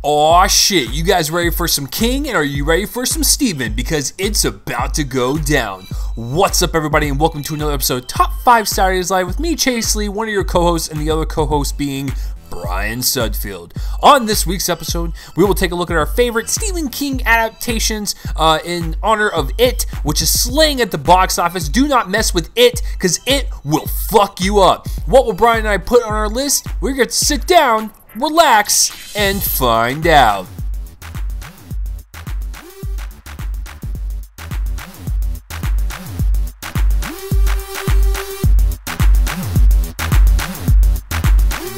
Aw shit, you guys ready for some King and are you ready for some Stephen? Because it's about to go down. What's up everybody and welcome to another episode of Top 5 Saturdays Live with me, Chase Lee, one of your co-hosts, and the other co-host being Brian Sudfield. On this week's episode, we will take a look at our favorite Stephen King adaptations in honor of It, which is slaying at the box office. Do not mess with It, because it will fuck you up. What will Brian and I put on our list? We're going to sit down, relax, and find out.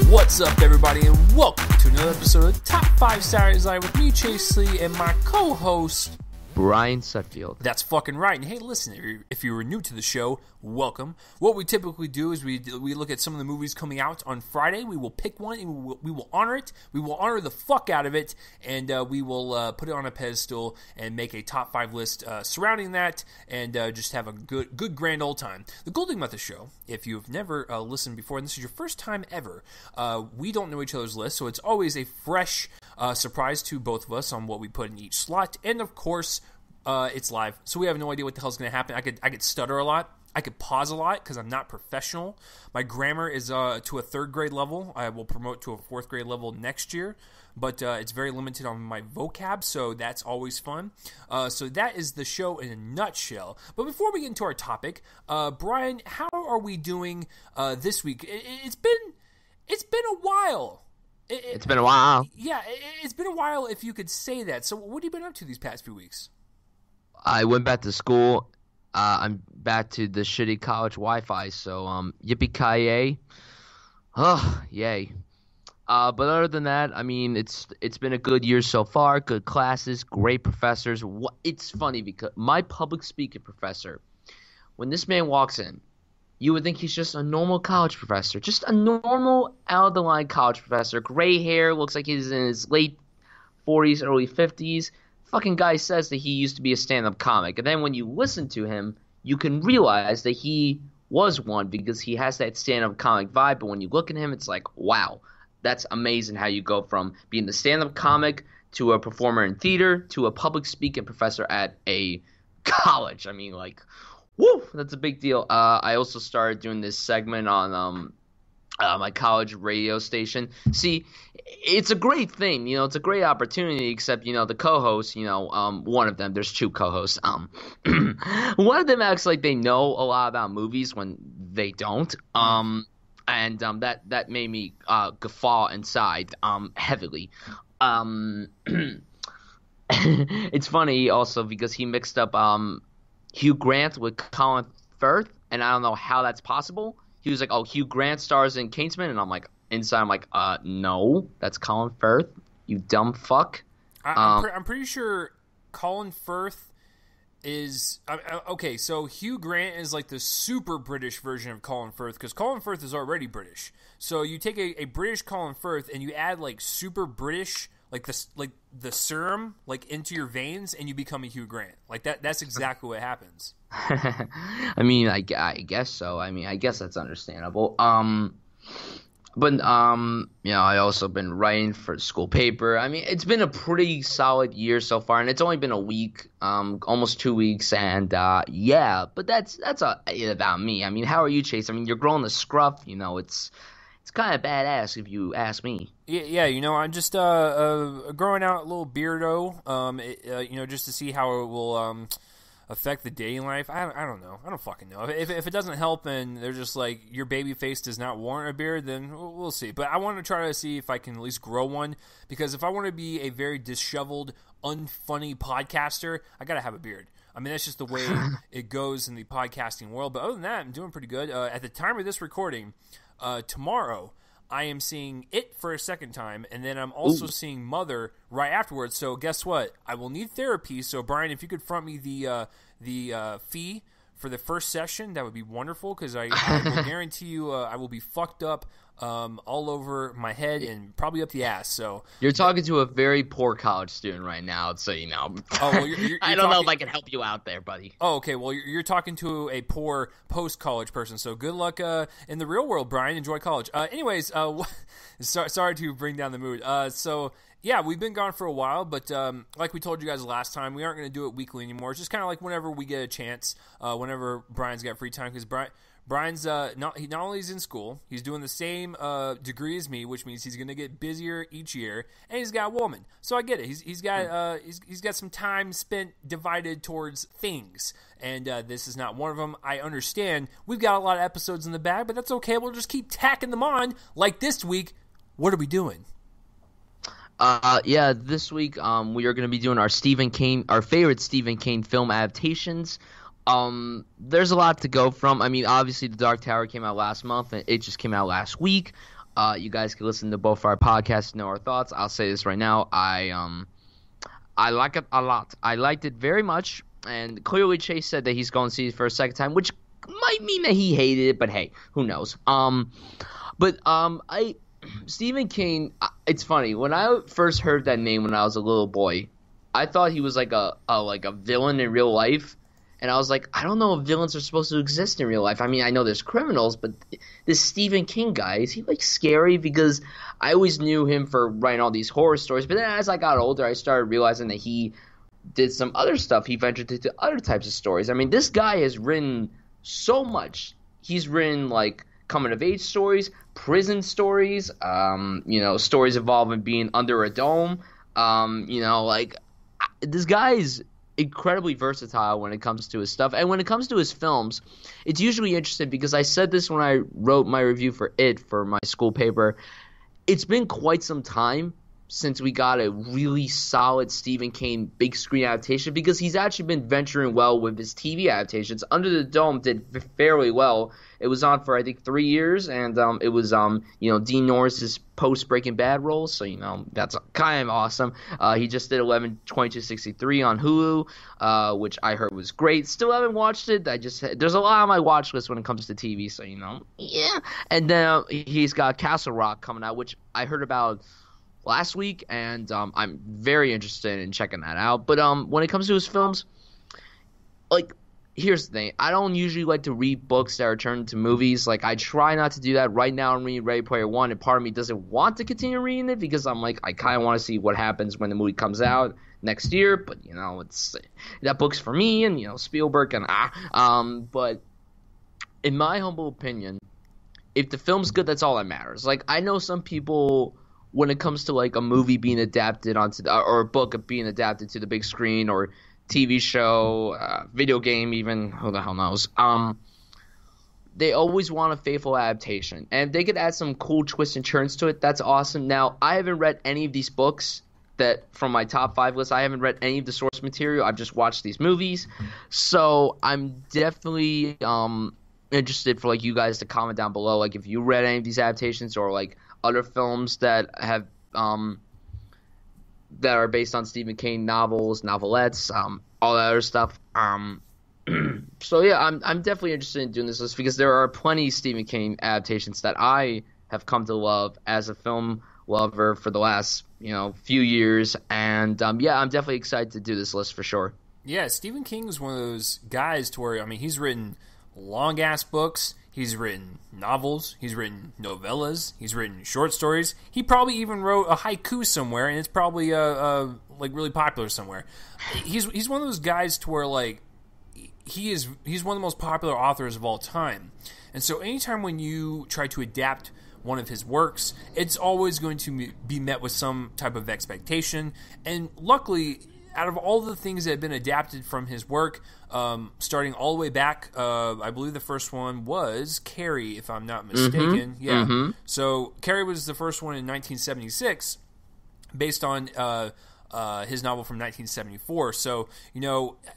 What's up, everybody, and welcome to another episode of Top 5 Saturdays Live with me, Chase Lee, and my co-host, Brian Sudfield. That's fucking right. And hey, listen, if you were new to the show, welcome. What we typically do is we look at some of the movies coming out on Friday. We will pick one and we will honor it. We will honor the fuck out of it, and we will put it on a pedestal and make a top 5 list surrounding that, and just have a good grand old time. The Golding Method Show, if you've never listened before, and this is your first time ever, we don't know each other's lists, so it's always a fresh surprise to both of us on what we put in each slot. And of course, it's live, so we have no idea what the hell's going to happen. I could stutter a lot. I could pause a lot because I'm not professional. My grammar is to a 3rd grade level. I will promote to a 4th grade level next year, but it's very limited on my vocab, so that's always fun. So that is the show in a nutshell. But before we get into our topic, Brian, how are we doing this week? It's been a while. It's been a while. Yeah, it's been a while, if you could say that. So what have you been up to these past few weeks? I went back to school. I'm back to the shitty college Wi-Fi, so yippee-ki-yay. Oh, yay. But other than that, I mean, it's been a good year so far. Good classes, great professors. It's funny because my public speaking professor, when this man walks in, you would think he's just a normal college professor. Just a normal, out-of-the-line college professor. Gray hair, looks like he's in his late 40s, early 50s. Fucking guy says that he used to be a stand-up comic. And then when you listen to him, you can realize that he was one because he has that stand-up comic vibe. But when you look at him, it's like, wow, that's amazing how you go from being the stand-up comic to a performer in theater to a public speaking professor at a college. I mean, like, woo, that's a big deal. I also started doing this segment on my college radio station. See, it's a great thing, it's a great opportunity, except, the co-host, one of them, there's 2 co-hosts, one of them acts like they know a lot about movies when they don't, and that made me guffaw inside heavily. It's funny also because he mixed up Hugh Grant with Colin Firth, and I don't know how that's possible. He was like, oh, Hugh Grant stars in Kingsman, and I'm like, inside I'm like, no, that's Colin Firth, you dumb fuck. I'm pretty sure Colin Firth is okay. So Hugh Grant is like the super British version of Colin Firth, because Colin Firth is already British. So you take a British Colin Firth and you add like super British, like the serum into your veins, and you become a Hugh Grant. Like that's exactly what happens. I mean, I guess so. I mean, I guess that's understandable. But I also been writing for school paper. I mean, it's been a pretty solid year so far, and it's only been a week, almost 2 weeks, and yeah. But that's about me. I mean, how are you, Chase? I mean, you're growing the scruff. It's kind of badass if you ask me. Yeah, I'm just growing out a little beardo, just to see how it will affect the dating life. I don't know. I don't fucking know. If it doesn't help and they're just like, your baby face does not warrant a beard, then we'll see. But I want to try to see if I can at least grow one, because if I want to be a very disheveled, unfunny podcaster, I gotta have a beard. I mean, that's just the way it goes in the podcasting world. But other than that, I'm doing pretty good. At the time of this recording, tomorrow, I am seeing It for a second time, and then I'm also seeing Mother right afterwards. So guess what? I will need therapy. So Brian, if you could front me the fee for the first session, that would be wonderful, because I will guarantee you I will be fucked up all over my head and probably up the ass. So you're talking to a very poor college student right now, so you know. Oh, well, you're I don't know if I can help you out there, buddy. Oh, okay. Well, you're talking to a poor post-college person, so good luck in the real world, Brian. Enjoy college. Anyways, sorry to bring down the mood. So, yeah, we've been gone for a while, but like we told you guys last time, we aren't going to do it weekly anymore. It's just kind of like whenever we get a chance, whenever Brian's got free time, because Brian's not only is in school, he's doing the same degree as me, which means he's going to get busier each year, and he's got a woman. So I get it. He's got some time spent divided towards things, and this is not one of them. I understand. We've got a lot of episodes in the bag, but that's okay. We'll just keep tacking them on. Like this week, what are we doing? Yeah, this week we are going to be doing our favorite Stephen King film adaptations. There's a lot to go from. I mean, obviously, The Dark Tower came out last month, and it just came out last week. You guys can listen to both our podcasts to know our thoughts. I'll say this right now. I like it a lot. I liked it very much, and clearly Chase said that he's going to see it for a second time, which might mean that he hated it, but hey, who knows? Stephen King, it's funny. When I first heard that name when I was a little boy, I thought he was like a villain in real life. And I was like, I don't know if villains are supposed to exist in real life. I mean, I know there's criminals, but this Stephen King guy, is he like scary? Because I always knew him for writing all these horror stories. But then as I got older, I started realizing that he did some other stuff. He ventured into other types of stories. I mean, this guy has written so much. He's written like coming-of-age stories, prison stories, stories involving being under a dome. This guy's incredibly versatile when it comes to his stuff. And when it comes to his films, it's usually interesting because I said this when I wrote my review for It for my school paper. It's been quite some time since we got a really solid Stephen King big screen adaptation because he's actually been venturing well with his TV adaptations. Under the Dome did fairly well. It was on for, I think, 3 years, and it was, Dean Norris's post-Breaking Bad role, so, that's kind of awesome. He just did 11/22/63 on Hulu, which I heard was great. Still haven't watched it. There's a lot on my watch list when it comes to TV, so, yeah. And then he's got Castle Rock coming out, which I heard about last week, and I'm very interested in checking that out. But when it comes to his films, here's the thing. I don't usually like to read books that are turned into movies. I try not to do that. Right now I'm reading Ready Player One, and part of me doesn't want to continue reading it because I'm like, I kind of want to see what happens when the movie comes out next year. But, it's that book's for me and, Spielberg and But in my humble opinion, if the film's good, that's all that matters. I know some people, when it comes to a movie being adapted or a book being adapted to the big screen or TV show, video game even, who the hell knows, they always want a faithful adaptation. And if they could add some cool twists and turns to it, that's awesome. Now, I haven't read any of these books that from my top 5 list. I haven't read any of the source material. I've just watched these movies. So I'm definitely interested for you guys to comment down below, if you read any of these adaptations or other films that have that are based on Stephen King novels, novelettes, all that other stuff. So yeah, I'm definitely interested in doing this list because there are plenty of Stephen King adaptations that I have come to love as a film lover for the last few years, and I'm definitely excited to do this list for sure. Yeah, Stephen King is one of those guys to where he's written long ass books. He's written novels, he's written novellas, he's written short stories. He probably even wrote a haiku somewhere, and it's probably really popular somewhere. He's one of those guys to where he's one of the most popular authors of all time. And so anytime when you try to adapt one of his works, it's always going to be met with some type of expectation. And luckily, out of all the things that have been adapted from his work, starting all the way back, I believe the first one was Carrie, if I'm not mistaken. Mm-hmm. Yeah. Mm-hmm. So Carrie was the first one in 1976, based on his novel from 1974. So,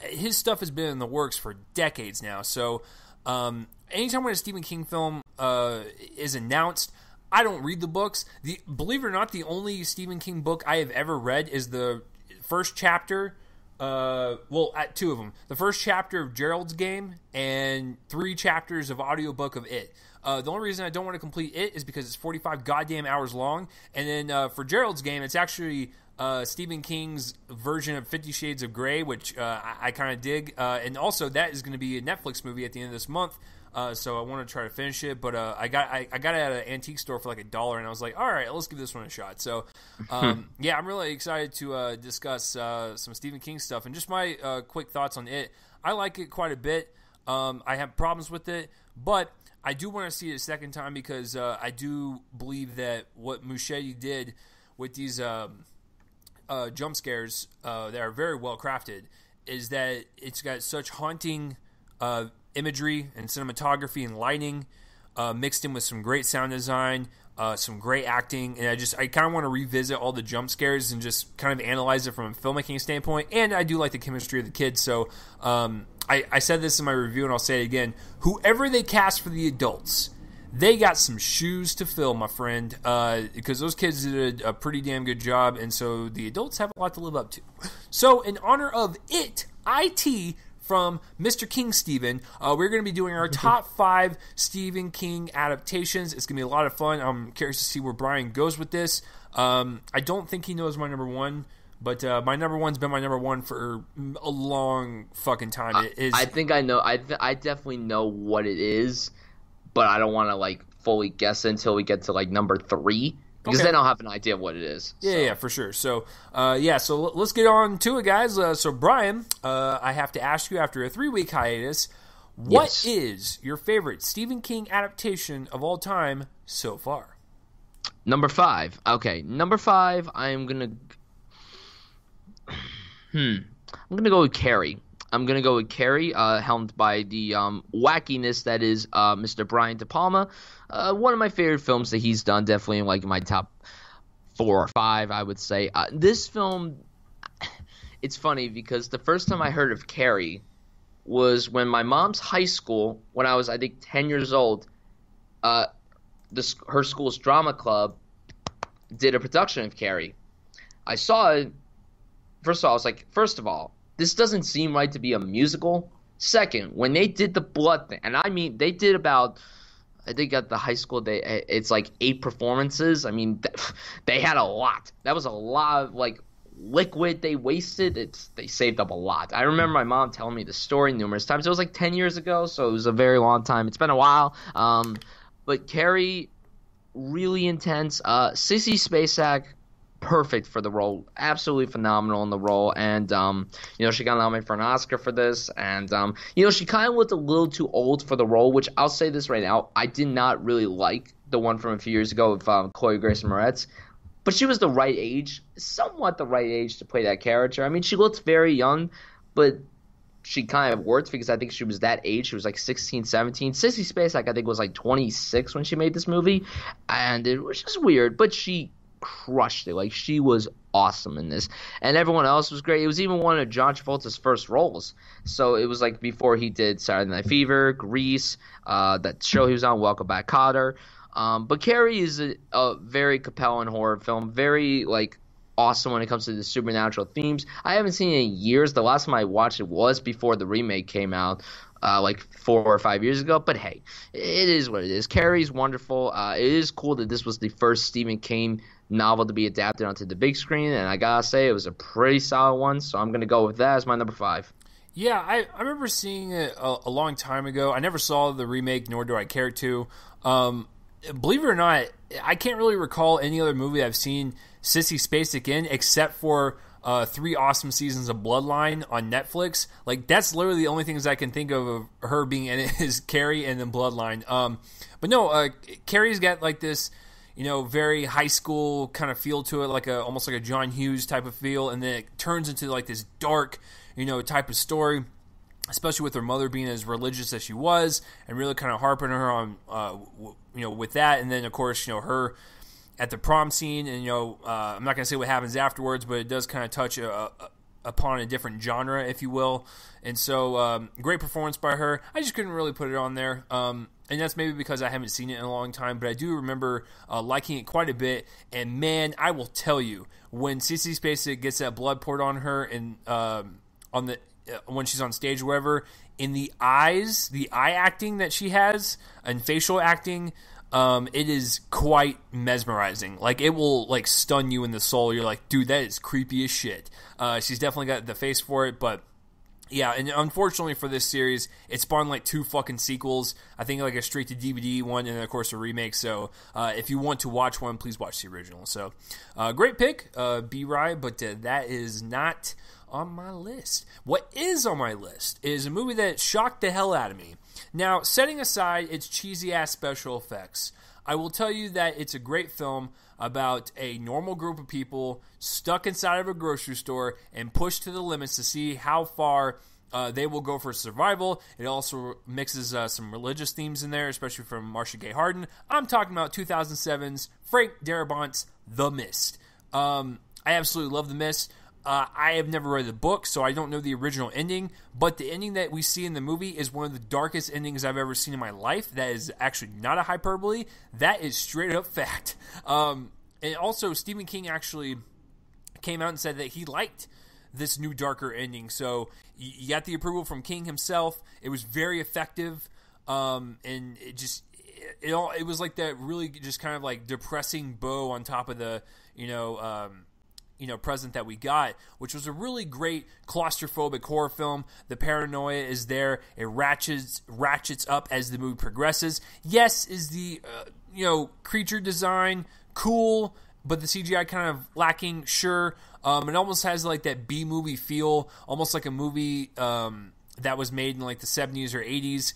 his stuff has been in the works for decades now. So, anytime when a Stephen King film is announced, I don't read the books. Believe it or not, the only Stephen King book I have ever read is the first chapter At two of them. The first chapter of Gerald's Game and 3 chapters of audiobook of It. The only reason I don't want to complete It is because it's 45 goddamn hours long. And then for Gerald's Game, it's actually Stephen King's version of 50 Shades of Grey, which I kind of dig. And also, that is going to be a Netflix movie at the end of this month. So I want to try to finish it, but I got it at an antique store for like $1, and I was like, all right, let's give this one a shot. So, yeah, I'm really excited to discuss some Stephen King stuff and just my quick thoughts on it. I like it quite a bit. I have problems with it, but I do want to see it a second time because I do believe that what Muschietti did with these jump scares that are very well crafted is that it's got such haunting imagery and cinematography and lighting mixed in with some great sound design, some great acting, and I kind of want to revisit all the jump scares and just kind of analyze it from a filmmaking standpoint. And I do like the chemistry of the kids, so I said this in my review and I'll say it again. Whoever they cast for the adults, they got some shoes to fill, my friend, because those kids did a pretty damn good job, and so the adults have a lot to live up to. So in honor of it, from Mr. King Stephen, we're going to be doing our top 5 Stephen King adaptations. It's going to be a lot of fun. I'm curious to see where Brian goes with this. I don't think he knows my number 1, but my number 1's been my number 1 for a long fucking time. It is. I think I know. I definitely know what it is, but I don't want to like fully guess until we get to like number 3. Because then I'll have an idea of what it is. Yeah, for sure. So, so let's get on to it, guys. So, Brian, I have to ask you, after a 3-week hiatus, what is your favorite Stephen King adaptation of all time so far? Number 5. Okay, number 5, I'm gonna go with Carrie. I'm going to go with Carrie, helmed by the wackiness that is Mr. Brian De Palma. One of my favorite films that he's done, definitely in like my top 4 or 5, I would say. This film, it's funny because the first time I heard of Carrie was when my mom's high school, when I was, I think, 10 years old, her school's drama club did a production of Carrie. I saw it. First of all, I was like, this doesn't seem right to be a musical. Second, when they did the blood thing, and I mean, they did about, I think at the high school, it's like 8 performances. I mean, they had a lot. That was a lot of, like, liquid they wasted. They saved up a lot. I remember my mom telling me the story numerous times. It was like 10 years ago, so it was a very long time. It's been a while. But Carrie, really intense. Sissy Spacek, perfect for the role, absolutely phenomenal in the role, and she got nominated for an Oscar for this, and she kind of looked a little too old for the role, which I'll say this right now, I did not really like the one from a few years ago with Chloe Grace Moretz, but she was the right age, somewhat the right age to play that character. I mean, she looked very young, but she kind of worked because I think she was that age. She was like 16, 17. Sissy Spacek, I think, was like 26 when she made this movie, and it was just weird, but she crushed it. Like, she was awesome in this, and everyone else was great. It was even one of John Travolta's first roles, so it was like before he did Saturday Night Fever, Grease, that show he was on, Welcome Back, Kotter. But Carrie is a very compelling horror film, very like awesome when it comes to the supernatural themes. I haven't seen it in years. The last time I watched it was before the remake came out, like 4 or 5 years ago. But hey, it is what it is. Carrie's wonderful. It is cool that this was the first Stephen King novel to be adapted onto the big screen, and I gotta say it was a pretty solid one, so I'm gonna go with that as my number 5. Yeah, I remember seeing it a long time ago. I never saw the remake, nor do I care to. Believe it or not, I can't really recall any other movie I've seen Sissy Spacek in except for 3 awesome seasons of Bloodline on Netflix. Like, that's literally the only things I can think of her being in it is Carrie and then Bloodline. But no, Carrie's got like this, very high school kind of feel to it, like almost like a John Hughes type of feel, and then it turns into like this dark, type of story, especially with her mother being as religious as she was, and really kind of harping her on, with that, and then of course, her at the prom scene, and I'm not going to say what happens afterwards, but it does kind of touch upon a different genre, if you will, and so great performance by her. I just couldn't really put it on there. And that's maybe because I haven't seen it in a long time, but I do remember liking it quite a bit. And man, I will tell you, when Sissy Spacek gets that blood poured on her in on the when she's on stage or whatever, in the eyes, the eye acting that she has and facial acting, it is quite mesmerizing. Like, it will like stun you in the soul. You're like, dude, that is creepy as shit. She's definitely got the face for it, but yeah, and unfortunately for this series, it spawned like 2 fucking sequels. I think like a straight to DVD one, and then of course a remake. So if you want to watch one, please watch the original. So great pick, B-Rye, but that is not on my list. What is on my list is a movie that shocked the hell out of me. Now, setting aside its cheesy ass special effects, I will tell you that it's a great film about a normal group of people stuck inside of a grocery store and pushed to the limits to see how far they will go for survival. It also mixes some religious themes in there, especially from Marcia Gay Harden. I'm talking about 2007's Frank Darabont's The Mist. I absolutely love The Mist. I have never read the book, so I don't know the original ending, but the ending that we see in the movie is one of the darkest endings I've ever seen in my life. That is actually not a hyperbole. That is straight up fact. And also, Stephen King actually came out and said that he liked this new darker ending. So you got the approval from King himself. It was very effective, and it was like that really just kind of like depressing bow on top of the present that we got, which was a really great claustrophobic horror film. The paranoia is there. It ratchets up as the movie progresses. Yes, is the creature design cool, but the CGI kind of lacking? Sure. It almost has like that B-movie feel, almost like a movie that was made in like the 70s or 80s.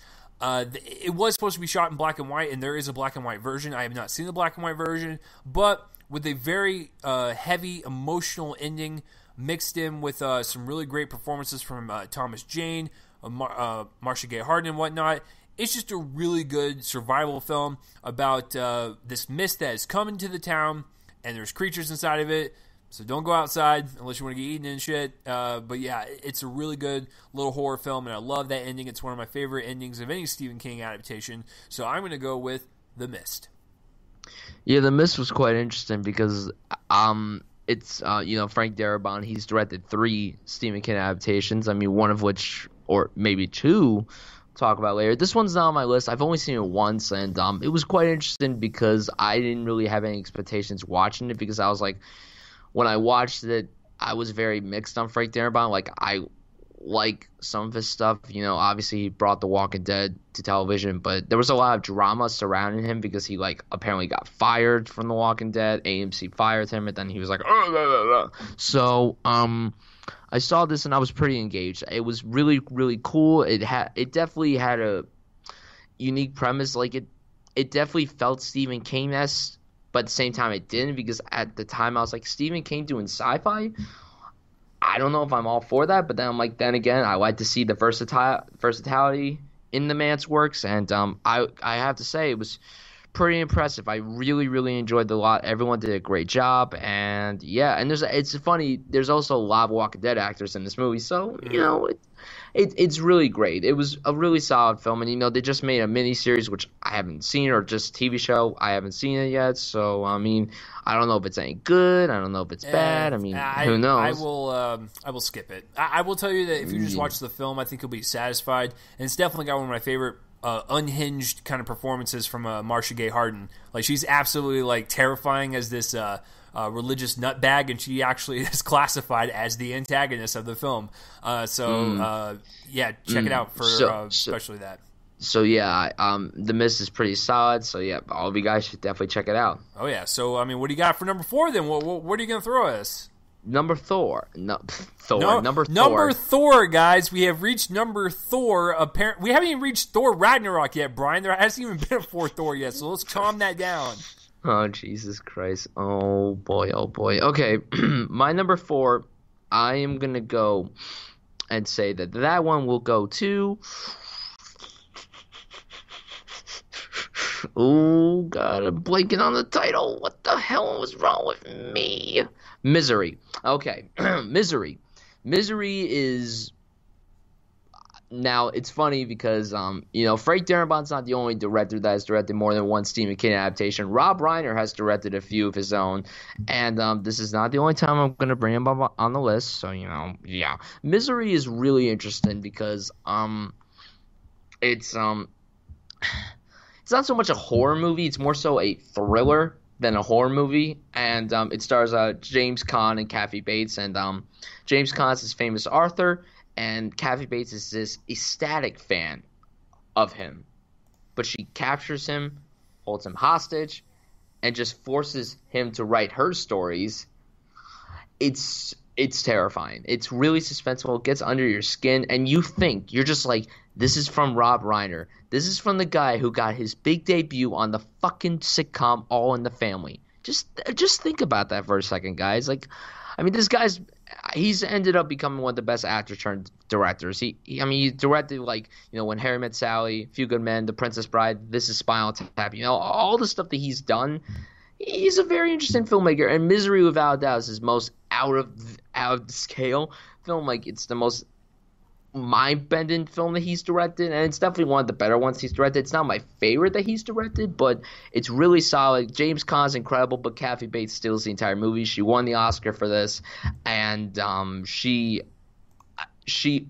It was supposed to be shot in black and white, and there is a black and white version. I have not seen the black and white version, but with a very heavy emotional ending mixed in with some really great performances from Thomas Jane, Marcia Gay Harden and whatnot. It's just a really good survival film about this mist that is coming to the town, and there's creatures inside of it. So don't go outside unless you want to get eaten and shit. But yeah, it's a really good little horror film, and I love that ending. It's one of my favorite endings of any Stephen King adaptation. So I'm going to go with The Mist. Yeah, The Mist was quite interesting because it's Frank Darabont. He's directed 3 Stephen King adaptations. I mean, one of which, or maybe 2, talk about later. This one's not on my list. I've only seen it once, and it was quite interesting because I didn't really have any expectations watching it, because I was like, when I watched it, I was very mixed on Frank Darabont. Like, I like some of his stuff. Obviously he brought The Walking Dead to television, but there was a lot of drama surrounding him because he apparently got fired from The Walking Dead. AMC fired him, and then he was like, oh, blah, blah, blah. So I saw this and I was pretty engaged. It was really, really cool. It definitely had a unique premise. Like, it definitely felt Stephen King-esque, but at the same time it didn't, because at the time I was like, Stephen King doing sci-fi? I don't know if I'm all for that, but then I'm like, then again, I like to see the versatility in the man's works, and I have to say it was pretty impressive. I really, really enjoyed the lot. Everyone did a great job, and yeah, and it's funny. There's also a lot of Walking Dead actors in this movie, so it's really great. It was a really solid film, and they just made a mini series which I haven't seen, or just TV show. I haven't seen it yet, so I mean, I don't know if it's any good. I don't know if it's bad. I mean, who knows? I will skip it. I will tell you that if you just watch the film, I think you'll be satisfied, and it's definitely got one of my favorite unhinged kind of performances from Marcia Gay Harden. Like, she's absolutely like terrifying as this religious nutbag, and she actually is classified as the antagonist of the film. Yeah, check it out for especially that. So yeah, The Mist is pretty solid. So yeah, all of you guys should definitely check it out. Oh yeah. So I mean, what do you got for number 4 then? What are you gonna throw at us? Number Thor. Number Thor. Number Thor, guys. We have reached number Thor. We haven't even reached Thor Ragnarok yet, Brian. There hasn't even been a 4th Thor yet, so let's calm that down. Oh, Jesus Christ. Oh, boy. Okay, my number 4, I am going to go and say that one will go to... Oh, God, I'm blanking on the title. What the hell was wrong with me? Misery. Okay, Misery. Misery is... Now it's funny because Frank Darabont's not the only director that has directed more than one Stephen King adaptation. Rob Reiner has directed a few of his own, and this is not the only time I'm going to bring him up on the list. So yeah, Misery is really interesting because it's it's not so much a horror movie; it's more so a thriller than a horror movie, and it stars James Caan and Kathy Bates, and James Caan's his famous Arthur. And Kathy Bates is this ecstatic fan of him. But she captures him, holds him hostage, and just forces him to write her stories. It's terrifying. It's really suspenseful. It gets under your skin. And you're just like, this is from Rob Reiner. This is from the guy who got his big debut on the fucking sitcom All in the Family. Just think about that for a second, guys. Like, I mean, he's ended up becoming one of the best actor turned directors. He directed When Harry Met Sally, Few Good Men, The Princess Bride, This Is Spinal Tap. All the stuff that he's done. He's a very interesting filmmaker, and Misery, without a doubt, is his most out of scale film. Like, it's the most mind-bending film that he's directed, and it's definitely one of the better ones he's directed. It's not my favorite that he's directed, but it's really solid. James Caan's incredible, but Kathy Bates steals the entire movie. She won the Oscar for this, and she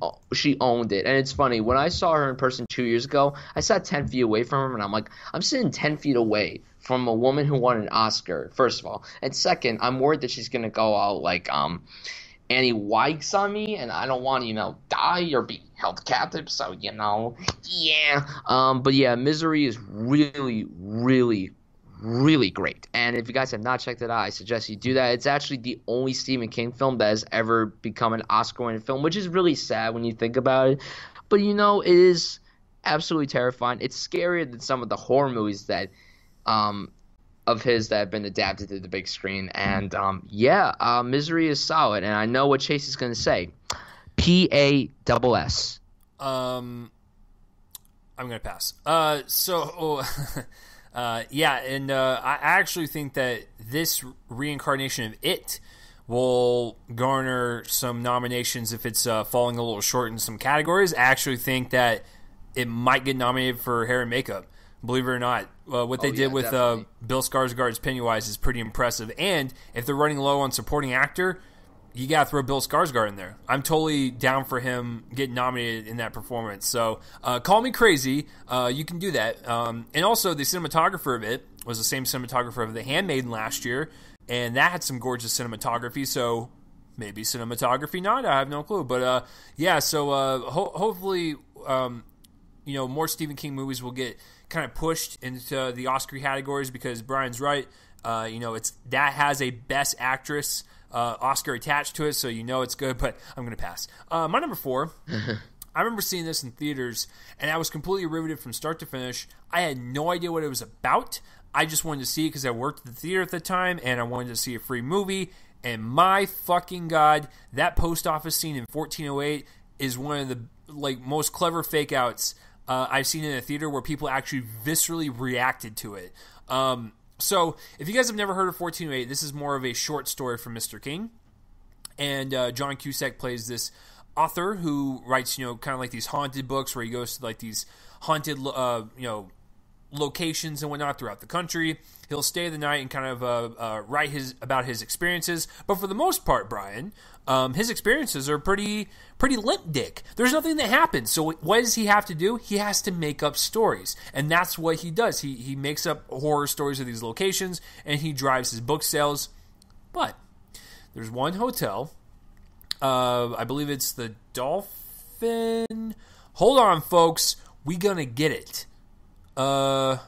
owned it. And it's funny, when I saw her in person 2 years ago, I sat 10 feet away from her, and I'm like, I'm sitting 10 feet away from a woman who won an Oscar, first of all. And second, I'm worried that she's going to go out like Annie Wikes on me, and I don't want to, die or be held captive, so, yeah. But yeah, Misery is really, really, really great. And if you guys have not checked it out, I suggest you do that. It's actually the only Stephen King film that has ever become an Oscar-winning film, which is really sad when you think about it. But, it is absolutely terrifying. It's scarier than some of the horror movies that of his that have been adapted to the big screen. And Misery is solid. And I know what Chase is going to say. PASS. I'm going to pass. I actually think that this reincarnation of It will garner some nominations if it's falling a little short in some categories. I actually think that it might get nominated for hair and makeup. Believe it or not, what they did with Bill Skarsgård's Pennywise is pretty impressive. And if they're running low on supporting actor, you got to throw Bill Skarsgård in there. I'm totally down for him getting nominated in that performance. So call me crazy. You can do that. And also, the cinematographer of it was the same cinematographer of The Handmaiden last year, and that had some gorgeous cinematography. So maybe cinematography not. I have no clue. But hopefully, more Stephen King movies will get kind of pushed into the Oscar categories because Brian's right. That has a Best Actress Oscar attached to it, so it's good, but I'm going to pass. My number 4, I remember seeing this in theaters, and I was completely riveted from start to finish. I had no idea what it was about. I just wanted to see it because I worked at the theater at the time, and I wanted to see a free movie, and my fucking God, that post office scene in 1408 is one of the most clever fake outs I've seen in a theater where people actually viscerally reacted to it. So, if you guys have never heard of 1408, this is more of a short story from Mr. King. And John Cusack plays this author who writes, kind of like these haunted books where he goes to these haunted, locations and whatnot throughout the country. He'll stay the night and kind of write about his experiences. But for the most part, Brian, his experiences are pretty limp dick. There's nothing that happens. So what does he have to do? He has to make up stories. And that's what he does. He makes up horror stories of these locations, and he drives his book sales. But there's one hotel. I believe it's the Dolphin. Hold on, folks. We gonna get it. It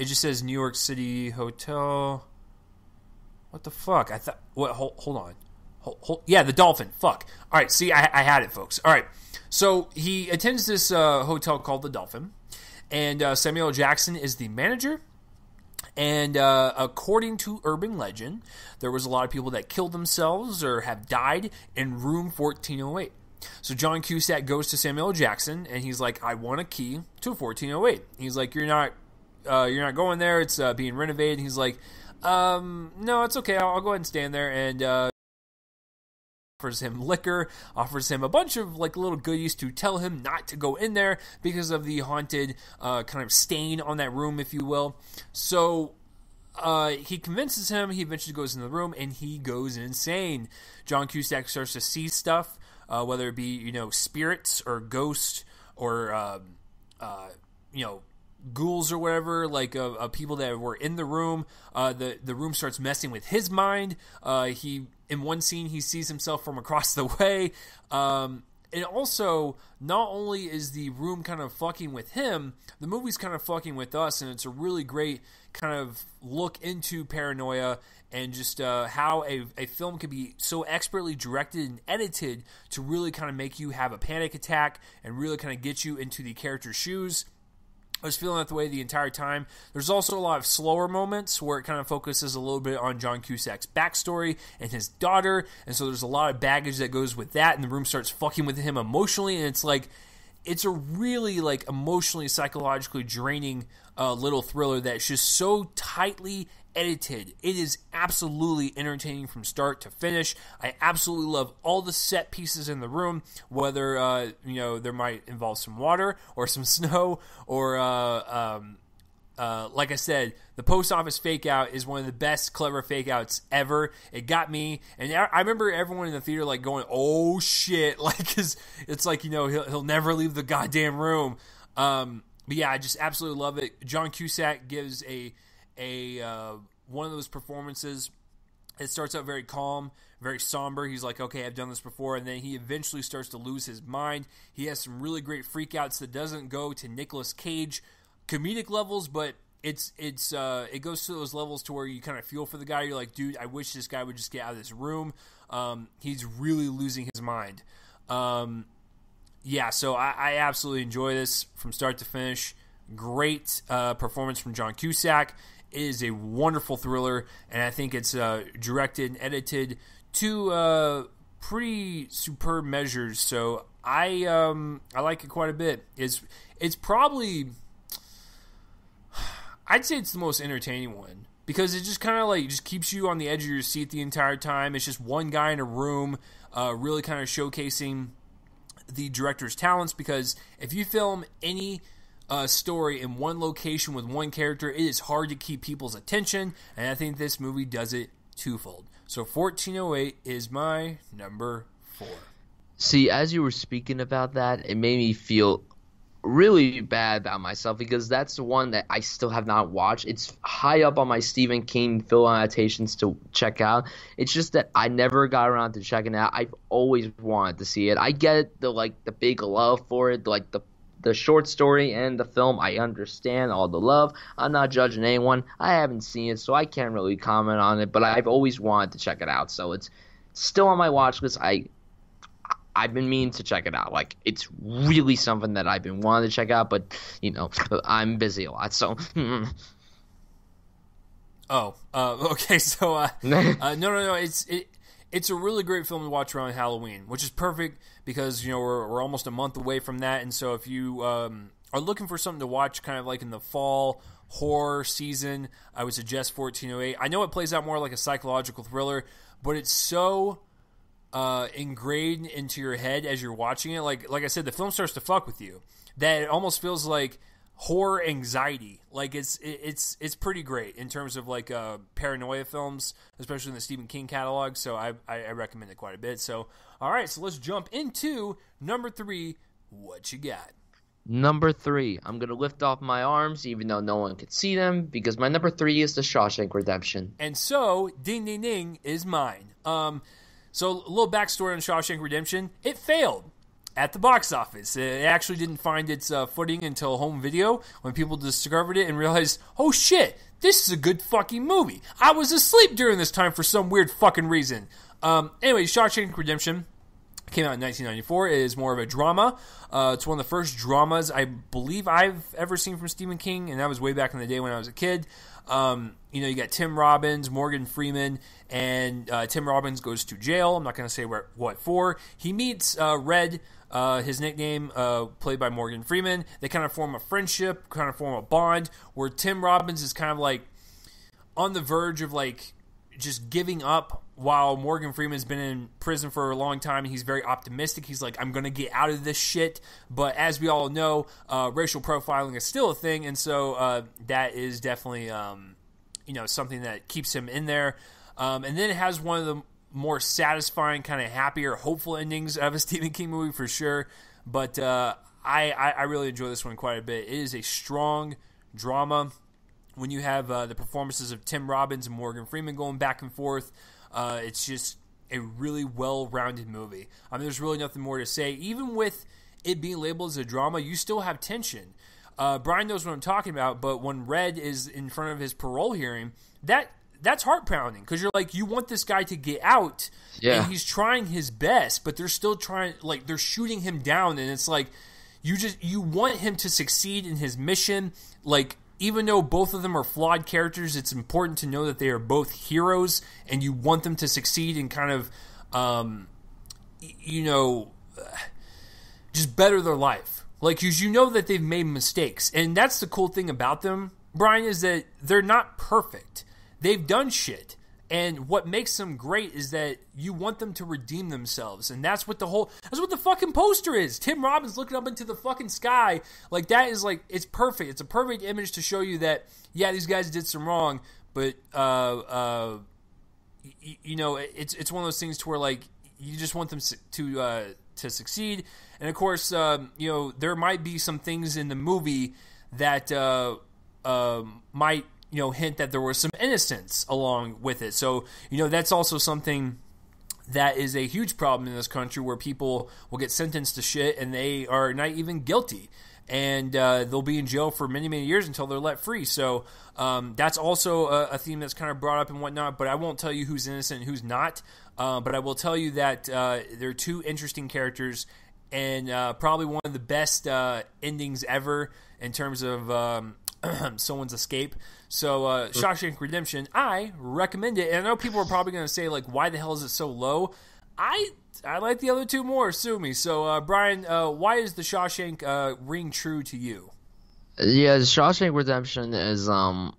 just says New York City Hotel. What the fuck? I thought. What? Hold on. Yeah, the Dolphin. Fuck. All right. See, I had it, folks. All right. So he attends this hotel called the Dolphin, and Samuel L. Jackson is the manager. And according to urban legend, there was a lot of people that killed themselves or have died in room 1408. So John Cusack goes to Samuel L. Jackson, and he's like, I want a key to 1408. He's like, you're not going there. It's being renovated. And he's like, no, it's okay. I'll go ahead and stand there. And offers him liquor, offers him a bunch of like little goodies to tell him not to go in there because of the haunted kind of stain on that room, if you will. So he convinces him. He eventually goes in the room and he goes insane. John Cusack starts to see stuff, whether it be spirits or ghosts or ghouls or whatever, like people that were in the room. The room starts messing with his mind. In one scene, he sees himself from across the way. And also, not only is the room kind of fucking with him, the movie's kind of fucking with us, and it's a really great kind of look into paranoia and just how a film can be so expertly directed and edited to really kind of make you have a panic attack and really kind of get you into the character's shoes. I was feeling that way the entire time. There's also a lot of slower moments where it kind of focuses a little bit on John Cusack's backstory and his daughter, and so there's a lot of baggage that goes with that, and the room starts fucking with him emotionally, and it's a really like emotionally, psychologically draining little thriller that's just so tightly edited. It is absolutely entertaining from start to finish. I absolutely love all the set pieces in the room, whether there might involve some water or some snow or like I said, the post office fake out is one of the best clever fake outs ever. It got me, and I remember everyone in the theater like going, "Oh shit!" Like, 'cause it's like he'll never leave the goddamn room. But yeah, I just absolutely love it. John Cusack gives a one of those performances. It starts out very calm, very somber. He's like, okay, I've done this before, and then he eventually starts to lose his mind. He has some really great freakouts that doesn't go to Nicolas Cage comedic levels, but it goes to those levels to where you kind of feel for the guy. You're like, dude, I wish this guy would just get out of this room. He's really losing his mind. Yeah, so I absolutely enjoy this from start to finish. Great performance from John Cusack. It is a wonderful thriller, and I think it's directed and edited to pretty superb measures. So I like it quite a bit. It's probably, I'd say it's the most entertaining one because it just kind of like just keeps you on the edge of your seat the entire time. It's just one guy in a room, really kind of showcasing the director's talents. Because if you film any story in one location with one character, it is hard to keep people's attention, and I think this movie does it twofold. So 1408 is my number 4. See, as you were speaking about that, it made me feel really bad about myself because that's the one that I still have not watched. It's high up on my Stephen King film adaptations to check out. It's just that I never got around to checking it out. I've always wanted to see it. I get the big love for it, like the short story and the film. I understand all the love. I'm not judging anyone. I haven't seen it, so I can't really comment on it, but I've always wanted to check it out. So it's still on my watch list. I've been meaning to check it out. Like, it's really something that I've been wanting to check out, but, I'm busy a lot, so. Okay, so, no, it's a really great film to watch around Halloween, which is perfect because, we're almost a month away from that, and so if you are looking for something to watch kind of like in the fall horror season, I would suggest 1408. I know it plays out more like a psychological thriller, but it's so ingrained into your head as you're watching it. Like I said, the film starts to fuck with you. That it almost feels like horror anxiety. Like it's pretty great in terms of like paranoia films, especially in the Stephen King catalog. So I recommend it quite a bit. So all right, so let's jump into number 3. What you got? Number 3, I'm going to lift off my arms even though no one could see them because my number 3 is The Shawshank Redemption. And so, ding, ding, ding, is mine. So, a little backstory on Shawshank Redemption. It failed at the box office. It actually didn't find its footing until home video when people discovered it and realized, oh shit, this is a good fucking movie. I was asleep during this time for some weird fucking reason. Anyway, Shawshank Redemption came out in 1994. It is more of a drama. It's one of the first dramas I believe I've ever seen from Stephen King, and that was way back in the day when I was a kid. You got Tim Robbins, Morgan Freeman, and Tim Robbins goes to jail. I'm not going to say what for. He meets Red, his nickname, played by Morgan Freeman. They kind of form a friendship, kind of form a bond, where Tim Robbins is kind of like on the verge of like just giving up while Morgan Freeman's been in prison for a long time, he's very optimistic. He's like, I'm going to get out of this shit. But as we all know, racial profiling is still a thing. And so that is definitely, something that keeps him in there. And then it has one of the more satisfying, kind of happier, hopeful endings of a Stephen King movie for sure. But I really enjoy this one quite a bit. It is a strong drama. When you have the performances of Tim Robbins and Morgan Freeman going back and forth, it's just a really well-rounded movie. I mean, there's really nothing more to say. Even with it being labeled as a drama, you still have tension. Brian knows what I'm talking about, but when Red is in front of his parole hearing, that's heart-pounding, because you're like, you want this guy to get out, and he's trying his best, but they're still trying, like, they're shooting him down, and it's like, you want him to succeed in his mission. Like, even though both of them are flawed characters, it's important to know that they are both heroes, and you want them to succeed and kind of, just better their life. Like, you know that they've made mistakes. And that's the cool thing about them, Brian, is that they're not perfect. They've done shit. And what makes them great is that you want them to redeem themselves. And that's what the fucking poster is. Tim Robbins looking up into the fucking sky. Like, that is, like, it's perfect. It's a perfect image to show you that, yeah, these guys did some wrong, but, it's one of those things to where, like, you just want them to succeed. And, of course, there might be some things in the movie that might, hint that there was some innocence along with it. So, that's also something that is a huge problem in this country, where people will get sentenced to shit and they are not even guilty. And they'll be in jail for many, many years until they're let free. So that's also a theme that's kind of brought up and whatnot, but I won't tell you who's innocent and who's not. But I will tell you that they're two interesting characters, and probably one of the best endings ever in terms of someone's escape. So Shawshank Redemption, I recommend it. And I know people are probably going to say, like, why the hell is it so low? I like the other two more, sue me. So Brian, why is the Shawshank ring true to you? Yeah, the Shawshank Redemption is one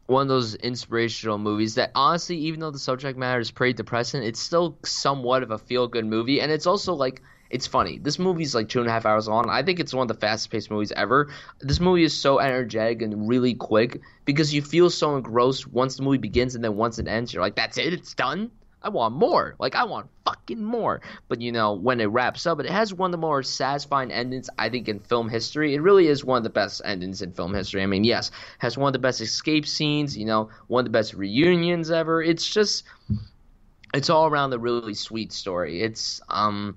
of those inspirational movies that, honestly, even though the subject matter is pretty depressing, it's still somewhat of a feel-good movie. And it's also, like, it's funny. This movie's like 2.5 hours long. I think it's one of the fastest-paced movies ever. This movie is so energetic and really quick because you feel so engrossed once the movie begins, and then once it ends, you're like, that's it? It's done? I want more. Like, I want fucking more. But, when it wraps up, it has one of the more satisfying endings, I think, in film history. It really is one of the best endings in film history. I mean, yes, it has one of the best escape scenes, one of the best reunions ever. It's just... it's all around a really sweet story. It's, Tim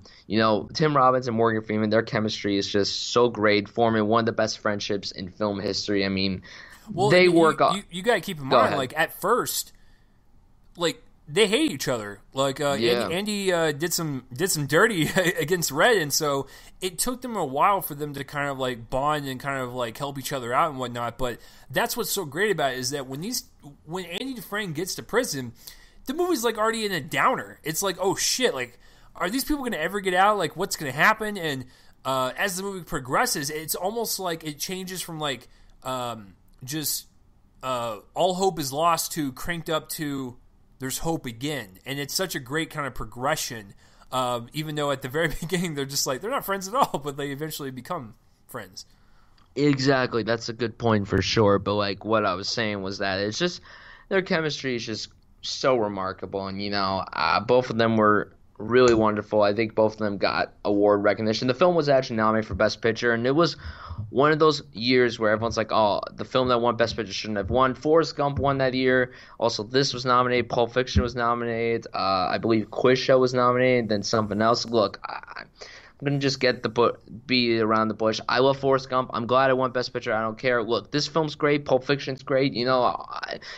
Robbins and Morgan Freeman, their chemistry is just so great, forming one of the best friendships in film history. I mean, they work on... You got to keep in mind, like, at first, like, they hate each other. Like, Andy did some dirty against Red, and so it took them a while for them to kind of, like, bond and kind of, like, help each other out and whatnot. But that's what's so great about it, is that when Andy Dufresne gets to prison, the movie's, like, already in a downer. It's like, oh, shit, like, are these people going to ever get out? Like, what's going to happen? And as the movie progresses, it's almost like it changes from, like, just all hope is lost to cranked up to there's hope again. And it's such a great kind of progression, even though at the very beginning they're just like, they're not friends at all, but they eventually become friends. Exactly. That's a good point for sure. But, like, what I was saying was that it's just their chemistry is just so remarkable, and both of them were really wonderful. I think both of them got award recognition. The film was actually nominated for Best Picture, and it was one of those years where everyone's like, oh, the film that won Best Picture shouldn't have won. Forrest Gump won that year. Also, this was nominated. Pulp Fiction was nominated. I believe Quiz Show was nominated, then something else. Look, I'm going to just beat around the bush. I love Forrest Gump. I'm glad I won Best Picture. I don't care. Look, this film's great. Pulp Fiction's great.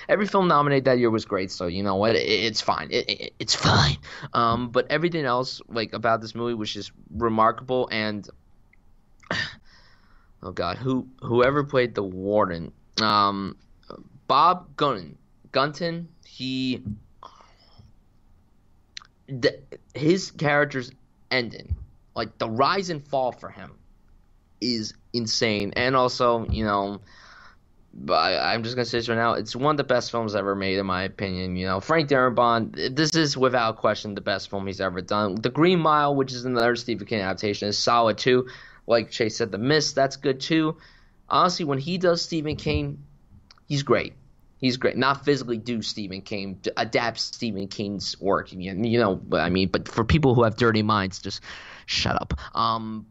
Every film nominated that year was great. So, you know what? It's fine. It's fine. But everything else, like, about this movie was just remarkable. And, oh, God, whoever played the warden, Bob Gunton, his character's ending, like, the rise and fall for him is insane. And also, but I'm just gonna say this right now. It's one of the best films ever made, in my opinion. You know, Frank Darabont. This is without question the best film he's ever done. The Green Mile, which is another Stephen King adaptation, is solid too. Like Chase said, The Mist, that's good too. Honestly, when he does Stephen King, he's great. He's great. Not physically do Stephen King, to adapt Stephen King's work. You know, but for people who have dirty minds, just shut up.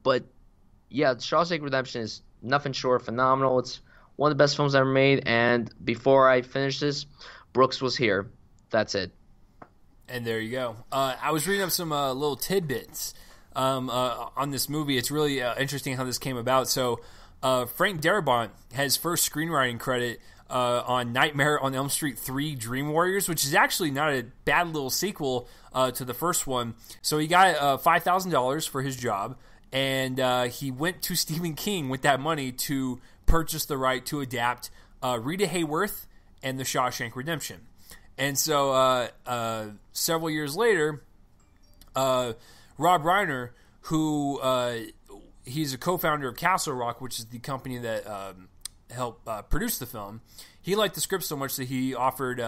But yeah, Shawshank Redemption is nothing short of phenomenal. It's one of the best films ever made. And before I finish this, Brooks was here. That's it. And there you go. I was reading up some little tidbits on this movie. It's really interesting how this came about. So Frank Darabont has first screenwriting credit on Nightmare on Elm Street 3 Dream Warriors, which is actually not a bad little sequel to the first one. So he got $5,000 for his job, and he went to Stephen King with that money to purchase the right to adapt Rita Hayworth and The Shawshank Redemption. And so several years later, Rob Reiner, who he's a co-founder of Castle Rock, which is the company that helped produce the film, he liked the script so much that he offered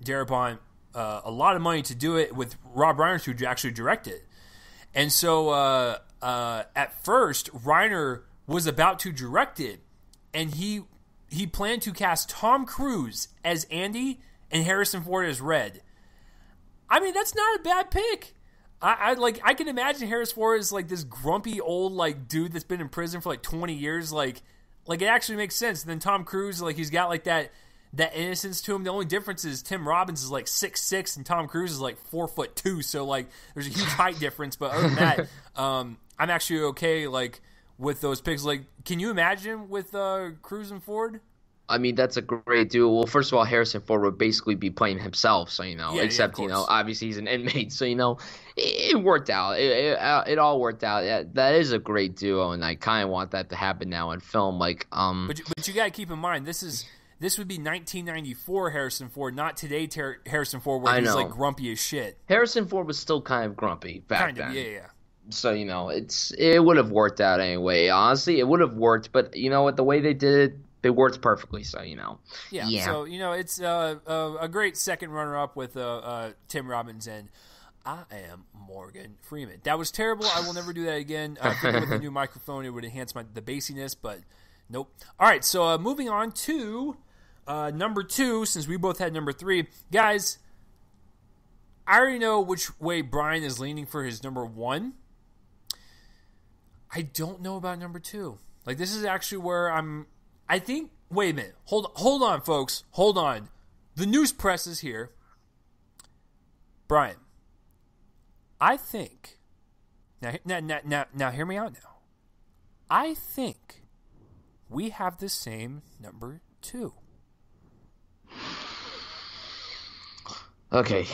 Darabont a lot of money to do it with Rob Reiner to actually direct it. And so at first, Reiner was about to direct it, and he planned to cast Tom Cruise as Andy and Harrison Ford as Red. I mean, that's not a bad pick. I can imagine Harrison Ford as like this grumpy old like dude that's been in prison for like 20 years. Like it actually makes sense. And then Tom Cruise, like he's got like that innocence to him. The only difference is Tim Robbins is like 6'6" and Tom Cruise is like 4'2". So like there's a huge height difference. But other than that, I'm actually okay like with those picks. Like, can you imagine with Cruise and Ford? I mean, that's a great duo. Well, first of all, Harrison Ford would basically be playing himself, so except obviously he's an inmate, so it worked out. It all worked out. Yeah, that is a great duo, and I kind of want that to happen now in film. Like, but you got to keep in mind this would be 1994 Harrison Ford, not today Harrison Ford, where he's like grumpy as shit. Harrison Ford was still kind of grumpy back then. Yeah. So it would have worked out anyway. Honestly, it would have worked, but you know what? The way they did it. It worked perfectly, so Yeah. So it's a great second runner-up with Tim Robbins and I am Morgan Freeman. That was terrible. I will never do that again. I think with a new microphone, it would enhance the bassiness, but nope. All right. So moving on to number 2, since we both had number 3, guys. I already know which way Brian is leaning for his number 1. I don't know about number 2. Like this is actually where I think. Wait a minute. Hold on, folks. Hold on. The news press is here. Brian, I think. Now, hear me out. Now, I think we have the same number 2. Okay.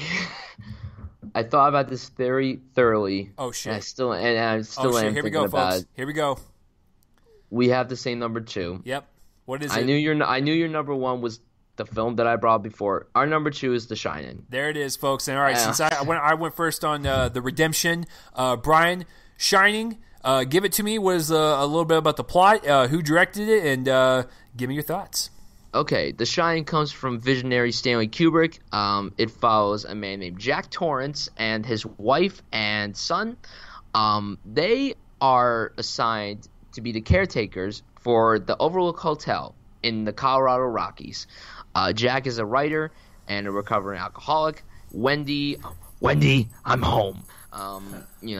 I thought about this very thoroughly. Oh shit! And I still am. Here we go, folks. Here we go. We have the same number 2. Yep. What is it? I knew your number 1 was the film that I brought before. Our number 2 is The Shining. There it is, folks. And all right, since I went first on the Redemption, Brian, Shining. Give it to me. Was a little bit about the plot, who directed it, and give me your thoughts. Okay, The Shining comes from visionary Stanley Kubrick. It follows a man named Jack Torrance and his wife and son. They are assigned to be the caretakers for the Overlook Hotel in the Colorado Rockies. Jack is a writer and a recovering alcoholic. Wendy, I'm home.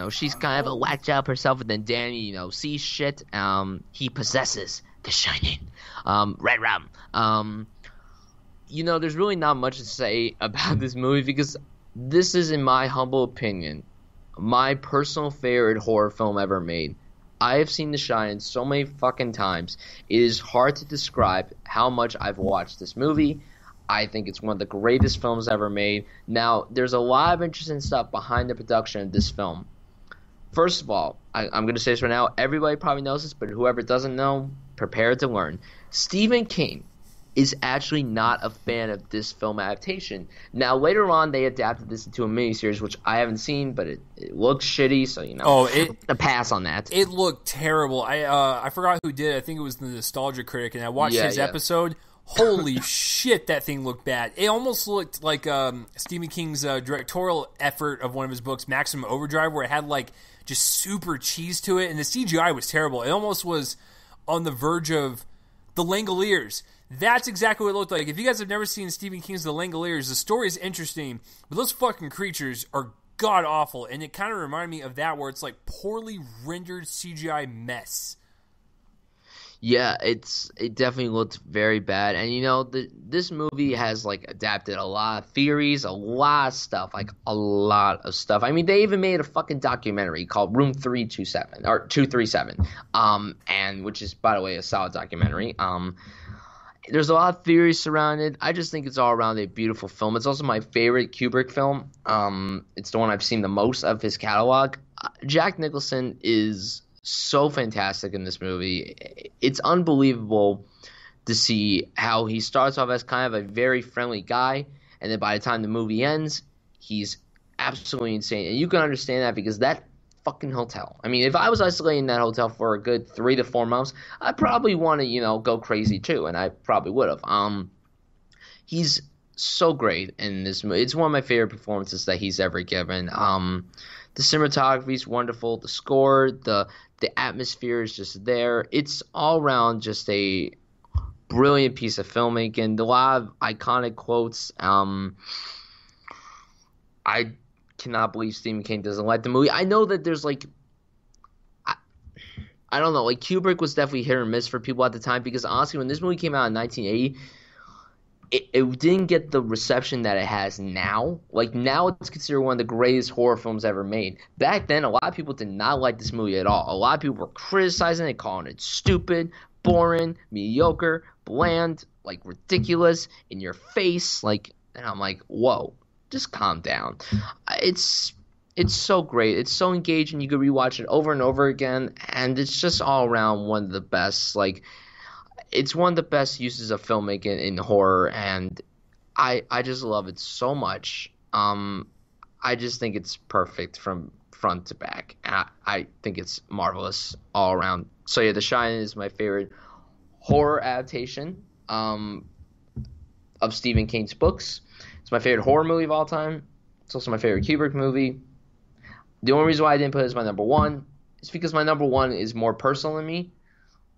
She's kind of a whack job herself, and then Danny, sees shit. He possesses The Shining. Red rum. There's really not much to say about this movie because this is, in my humble opinion, my personal favorite horror film ever made. I have seen The Shining so many fucking times. It is hard to describe how much I've watched this movie. I think it's one of the greatest films ever made. Now, there's a lot of interesting stuff behind the production of this film. First of all, I'm going to say this right now. Everybody probably knows this, but whoever doesn't know, prepare to learn. Stephen King is actually not a fan of this film adaptation. Now, later on, they adapted this into a miniseries, which I haven't seen, but it looks shitty, so, a pass on that. It looked terrible. I forgot who did it. I think it was the Nostalgia Critic, and I watched his episode. Holy shit, that thing looked bad. It almost looked like Stephen King's directorial effort of one of his books, Maximum Overdrive, where it had like just super cheese to it, and the CGI was terrible. It almost was on the verge of The Langoliers. That's exactly what it looked like. If you guys have never seen Stephen King's The Langoliers, the story is interesting, but those fucking creatures are god-awful, and it kind of reminded me of that, where it's like poorly rendered CGI mess. Yeah, it definitely looked very bad, and you know this movie has like adapted a lot of theories, a lot of stuff, like a lot of stuff. I mean, they even made a fucking documentary called Room 327 or 237, and which is, by the way, a solid documentary. There's a lot of theories surrounded it. I just think it's all around a beautiful film. It's also my favorite Kubrick film. It's the one I've seen the most of his catalog. Jack Nicholson is so fantastic in this movie. It's unbelievable to see how he starts off as kind of a very friendly guy, and then by the time the movie ends, he's absolutely insane. And you can understand that because that fucking hotel. I mean, if I was isolating in that hotel for a good 3 to 4 months, I'd probably want to, go crazy too, and I probably would have. He's so great in this movie. It's one of my favorite performances that he's ever given. The cinematography is wonderful. The score, the atmosphere is just there. It's all around just a brilliant piece of filmmaking. A lot of iconic quotes. I cannot believe Stephen King doesn't like the movie. I know that there's I don't know, Kubrick was definitely hit or miss for people at the time, because honestly, when this movie came out in 1980, it didn't get the reception that it has now. Now it's considered one of the greatest horror films ever made. Back then, a lot of people did not like this movie at all. A lot of people were criticizing it, calling it stupid, boring, mediocre, bland, ridiculous, in your face. And I'm like, whoa, just calm down. It's so great. It's so engaging. You could rewatch it over and over again, and it's just all around one of the best. It's one of the best uses of filmmaking in horror, and I just love it so much. I just think it's perfect from front to back, and I think it's marvelous all around. So yeah, The Shining is my favorite horror adaptation of Stephen King's books. It's my favorite horror movie of all time. It's also my favorite Kubrick movie. The only reason why I didn't put it as my number one is because my number one is more personal to me.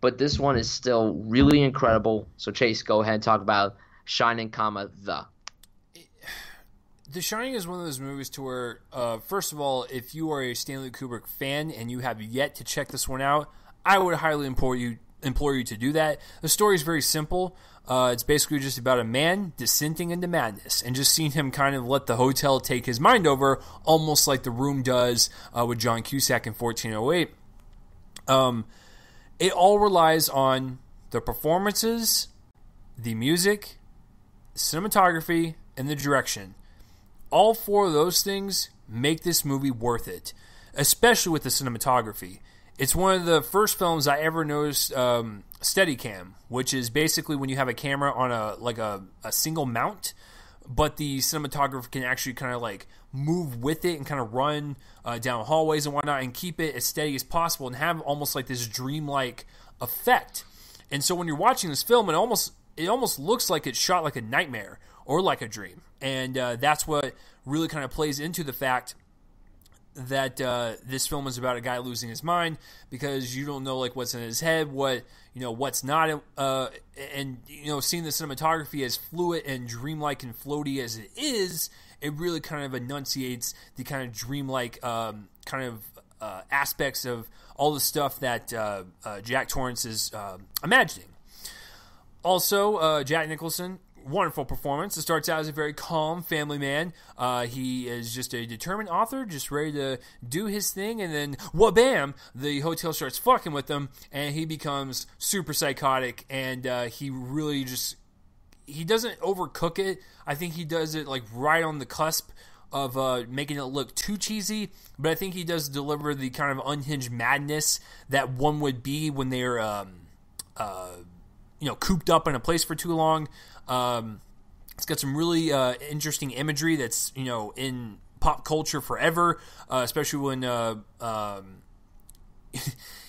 But this one is still really incredible. So Chase, go ahead and talk about Shining, The Shining is one of those movies to where, first of all, if you are a Stanley Kubrick fan and you have yet to check this one out, I would highly implore you to do that. The story is very simple. It's basically just about a man descending into madness and just seeing him kind of let the hotel take his mind over, almost like The Room does with John Cusack in 1408. It all relies on the performances, the music, cinematography, and the direction. All 4 of those things make this movie worth it, especially with the cinematography. It's one of the first films I ever noticed Steadicam, which is basically when you have a camera on a single mount, but the cinematographer can actually kind of move with it and kind of run down hallways and whatnot and keep it as steady as possible and have almost this dreamlike effect. And so when you're watching this film, it almost looks like it's shot like a nightmare or like a dream. And that's what really kind of plays into the fact that this film is about a guy losing his mind, because you don't know what's in his head, what's not, and seeing the cinematography as fluid and dreamlike and floaty as it is, it really kind of enunciates the kind of dreamlike aspects of all the stuff that Jack Torrance is imagining. Also, Jack Nicholson, wonderful performance. It starts out as a very calm family man. He is just a determined author, just ready to do his thing, and then wha-bam, the hotel starts fucking with him, and he becomes super psychotic, and he really just... He doesn't overcook it. I think he does it right on the cusp of making it look too cheesy, but I think he does deliver the kind of unhinged madness that one would be when they're cooped up in a place for too long. It's got some really interesting imagery that's in pop culture forever, especially when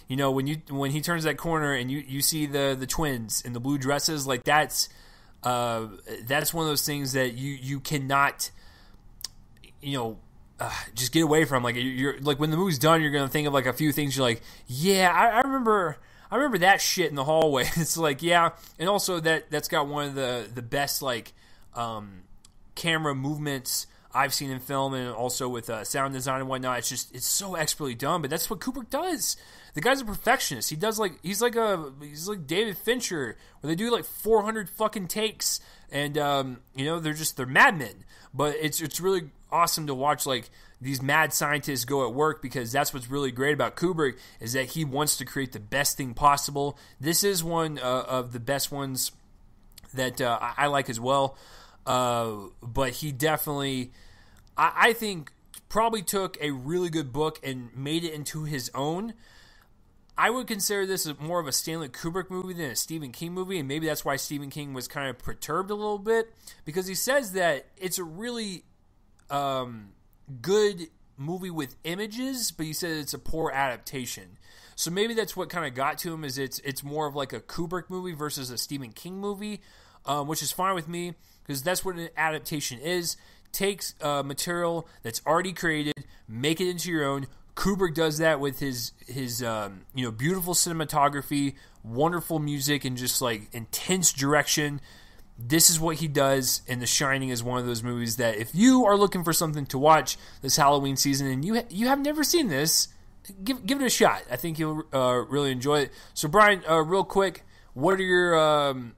when he turns that corner and you see the twins in the blue dresses, that's that's one of those things that you cannot, just get away from. Like you're like when the movie's done, you're gonna think of like a few things. You're like, yeah, I remember that shit in the hallway. It's like, yeah, and also that's got one of the best like camera movements I've seen in film, and also with sound design and whatnot. It's so expertly done. But that's what Kubrick does. The guy's a perfectionist. He's like David Fincher, where they do like 400 fucking takes, and they're madmen. But it's really awesome to watch like these mad scientists go at work, because that's what's really great about Kubrick, is that he wants to create the best thing possible. This is one of the best ones that I like as well. But he definitely, I think, probably took a really good book and made it into his own. I would consider this more of a Stanley Kubrick movie than a Stephen King movie, and maybe that's why Stephen King was kind of perturbed a little bit, because he says that it's a really good movie with images, but he said it's a poor adaptation. So maybe that's what kind of got to him, is it's more of like a Kubrick movie versus a Stephen King movie, which is fine with me, because that's what an adaptation is. Takes material that's already created, make it into your own. Kubrick does that with his beautiful cinematography, wonderful music, and just like intense direction. This is what he does, and The Shining is one of those movies that if you are looking for something to watch this Halloween season and you have never seen this, give it a shot. I think you'll really enjoy it. So Brian, real quick, what are your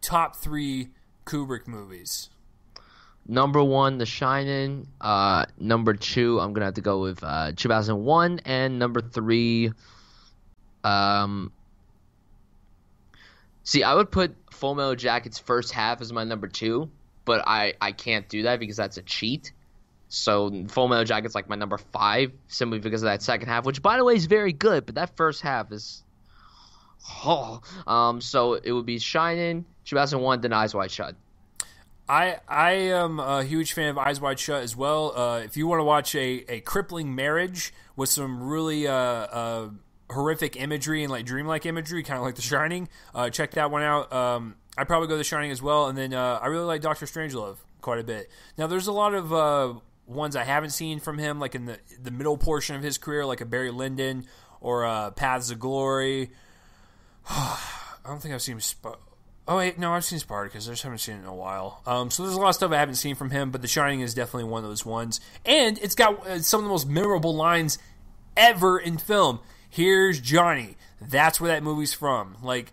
top 3 Kubrick movies? Number 1, The Shining. Number 2, I'm gonna have to go with 2001, and number 3, see, I would put Full Metal Jacket's first half as my number 2, but I can't do that because that's a cheat. So Full Metal Jacket's like my number 5, simply because of that second half, which by the way is very good, but that first half is so it would be Shining, 2001, then Eyes Wide Shut. I am a huge fan of Eyes Wide Shut as well. If you want to watch a crippling marriage with some really horrific imagery and like dreamlike imagery, kind of like The Shining, check that one out. I'd probably go The Shining as well, and then I really like Dr. Strangelove quite a bit. Now, there's a lot of ones I haven't seen from him, like in the middle portion of his career, like a Barry Lyndon or Paths of Glory. I don't think I've seen Oh, wait, no, I've seen Spartacus. I just haven't seen it in a while. So there's a lot of stuff I haven't seen from him, but The Shining is definitely one of those ones. And it's got some of the most memorable lines ever in film. Here's Johnny. That's where that movie's from. Like,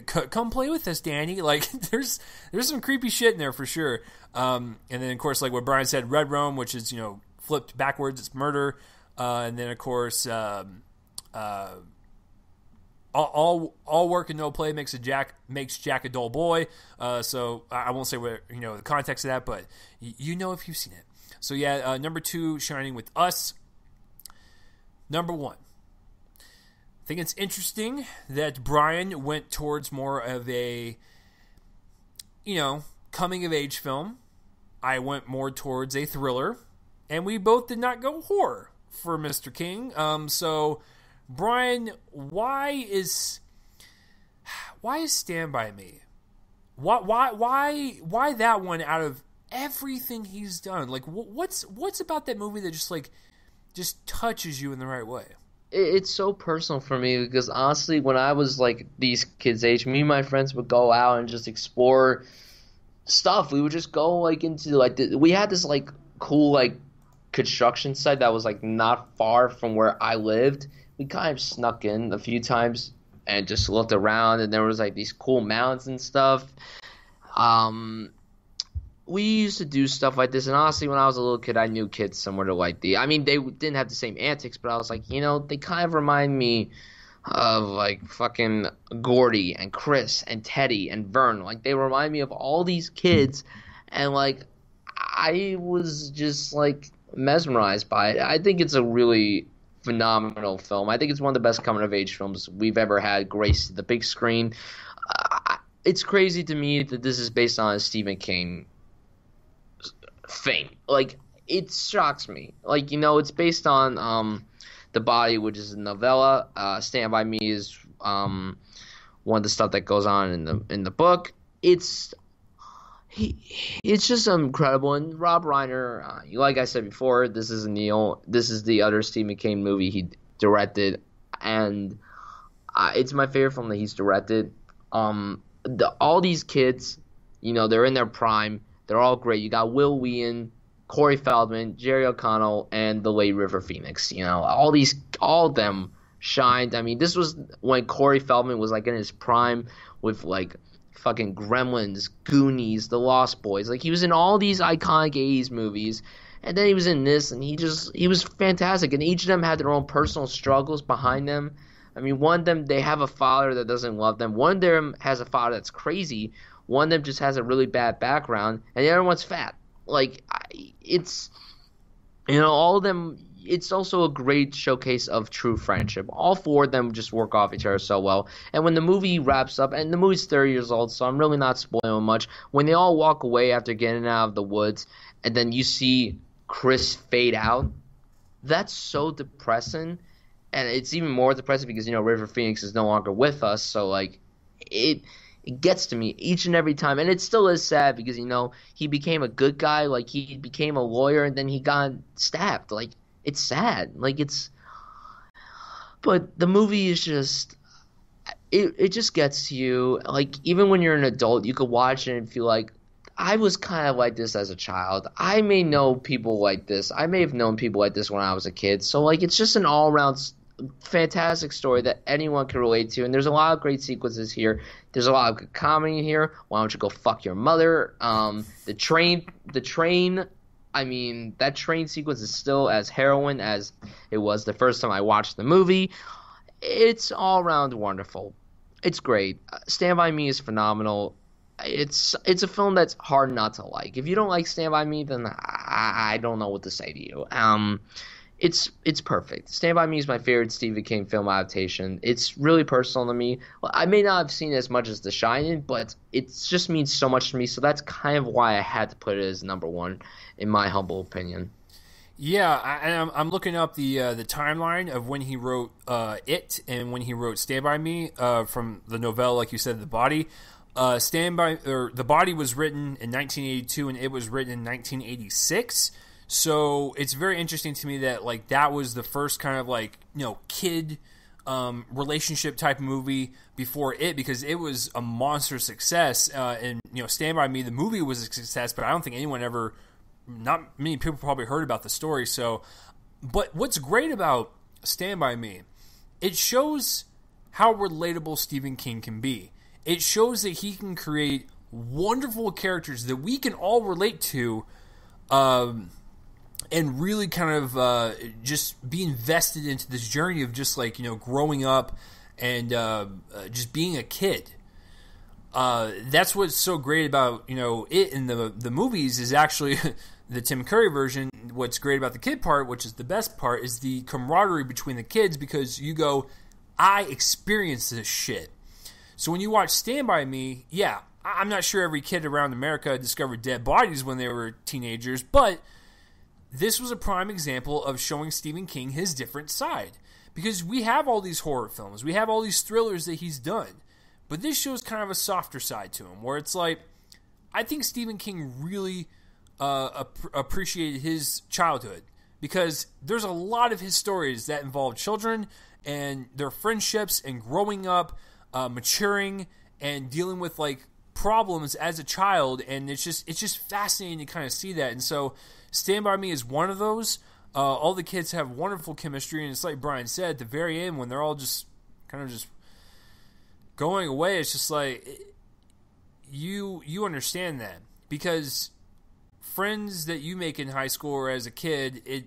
come play with us, Danny. Like, there's some creepy shit in there for sure. And then, of course, like what Brian said, Red Rome, which is, flipped backwards. It's murder. And then, of course, all work and no play makes Jack a dull boy. So I won't say what the context of that, but if you've seen it. So yeah, number 2, Shining with us. Number 1, I think it's interesting that Brian went towards more of a coming of age film. I went more towards a thriller, and we both did not go horror for Mr. King. So Brian, why is Stand By Me? Why that one out of everything he's done? Like, what's about that movie that just touches you in the right way? It's so personal for me because honestly, when I was like these kids' age, me and my friends would go out and just explore stuff. We would just go like into we had this like cool like construction site that was like not far from where I lived. We kind of snuck in a few times and just looked around, and there was like these cool mountains and stuff. We used to do stuff like this, and honestly, when I was a little kid, I knew kids similar to like I mean, they didn't have the same antics, but I was like, they kind of remind me of like fucking Gordy and Chris and Teddy and Vern. Like, they remind me of all these kids, and like I was just like mesmerized by it. I think it's a really phenomenal film. I think it's one of the best coming of age films we've ever had grace the big screen. It's crazy to me that this is based on a Stephen King fame. Like, it shocks me. Like, it's based on The Body, which is a novella. Stand By Me is one of the stuff that goes on in the book. It's It's just incredible. And Rob Reiner, like I said before, this is the other Stephen King movie he directed, and it's my favorite film that he's directed. All these kids, they're in their prime. They're all great. You got Will Wheaton, Corey Feldman, Jerry O'Connell, and the late River Phoenix. All of them shined. I mean, this was when Corey Feldman was like in his prime with like fucking Gremlins, Goonies, The Lost Boys. Like he was in all these iconic 80s movies, and then he was in this, and he was fantastic. And each of them had their own personal struggles behind them. I mean, one of them, they have a father that doesn't love them. One of them has a father that's crazy. One of them just has a really bad background, and the other one's fat. Like, it's, all of them, it's also a great showcase of true friendship. All four of them just work off each other so well. And when the movie wraps up, and the movie's 30 years old, so I'm really not spoiling much, when they all walk away after getting out of the woods, and then you see Chris fade out, that's so depressing. And it's even more depressing because, River Phoenix is no longer with us, so, like, it gets to me each and every time. And it still is sad because, he became a good guy. Like, he became a lawyer and then he got stabbed. Like, it's sad. Like, but the movie is just, it just gets to you. Like, even when you're an adult, you could watch it and feel like, I was kind of like this as a child. I may know people like this. I may have known people like this when I was a kid. So, like, it's just an all-around fantastic story that anyone can relate to, and there's a lot of great sequences here. There's a lot of good comedy here. Why don't you go fuck your mother? The train. I mean, that train sequence is still as harrowing as it was the first time I watched the movie. It's all around wonderful. It's great. Stand By Me is phenomenal. It's a film that's hard not to like. If you don't like Stand By Me, then I don't know what to say to you. It's perfect. Stand By Me is my favorite Stephen King film adaptation. It's really personal to me. I may not have seen it as much as The Shining, but it just means so much to me. So that's kind of why I had to put it as number one, in my humble opinion. Yeah, and I'm looking up the timeline of when he wrote It and when he wrote Stand By Me from the novella, like you said, The Body. The Body was written in 1982 and It was written in 1986. So it's very interesting to me that like that was the first kind of like kid relationship type movie before It, because it was a monster success. And Stand By Me, the movie was a success, but I don't think not many people probably heard about the story. So, but what's great about Stand By Me, it shows how relatable Stephen King can be. It shows that he can create wonderful characters that we can all relate to. And really kind of just be invested into this journey of just like, growing up and just being a kid. That's what's so great about, It in the movies is actually the Tim Curry version. What's great about the kid part, which is the best part, is the camaraderie between the kids, because you go, I experienced this shit. So when you watch Stand By Me, yeah, I'm not sure every kid around America discovered dead bodies when they were teenagers, but this was a prime example of showing Stephen King his different side. Because we have all these horror films, we have all these thrillers that he's done, but this shows kind of a softer side to him, where it's like, I think Stephen King really appreciated his childhood, because there's a lot of his stories that involve children and their friendships and growing up, maturing, and dealing with like problems as a child, and it's just fascinating to kind of see that. And so Stand By Me is one of those. All the kids have wonderful chemistry, and it's like Brian said, at the very end when they're all just kind of just going away, it's just like you understand that, because friends that you make in high school or as a kid,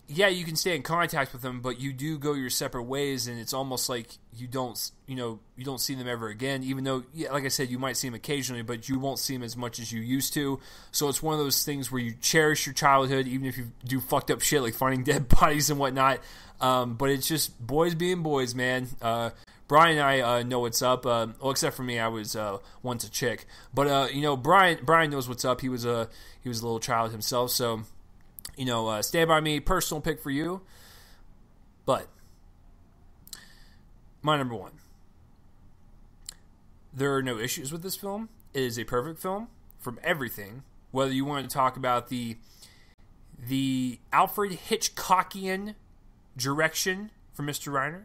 you can stay in contact with them, but you do go your separate ways, and it's almost like you don't see them ever again, even though, like I said, you might see them occasionally, but you won't see them as much as you used to. So it's one of those things where you cherish your childhood, even if you do fucked up shit like finding dead bodies and whatnot. But it's just boys being boys, man. Brian and I know what's up. Well, except for me, I was once a chick. But Brian knows what's up. He was a little child himself, so. Stand By Me, personal pick for you. But my number one. There are no issues with this film. It is a perfect film. from everything. Whether you want to talk about the Alfred Hitchcockian direction from Mr. Reiner,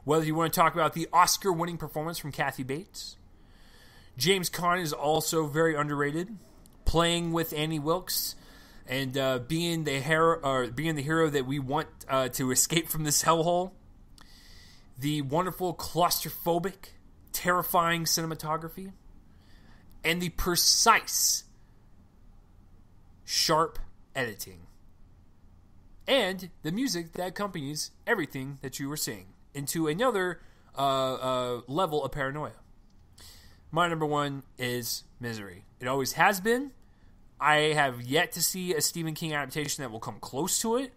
whether you want to talk about the Oscar-winning performance from Kathy Bates. James Caan is also very underrated, playing with Annie Wilkes and being the hero that we want to escape from this hellhole. The wonderful claustrophobic, terrifying cinematography, and the precise, sharp editing, and the music that accompanies everything that you were seeing into another level of paranoia. My number one is Misery. It always has been. I have yet to see a Stephen King adaptation that will come close to it.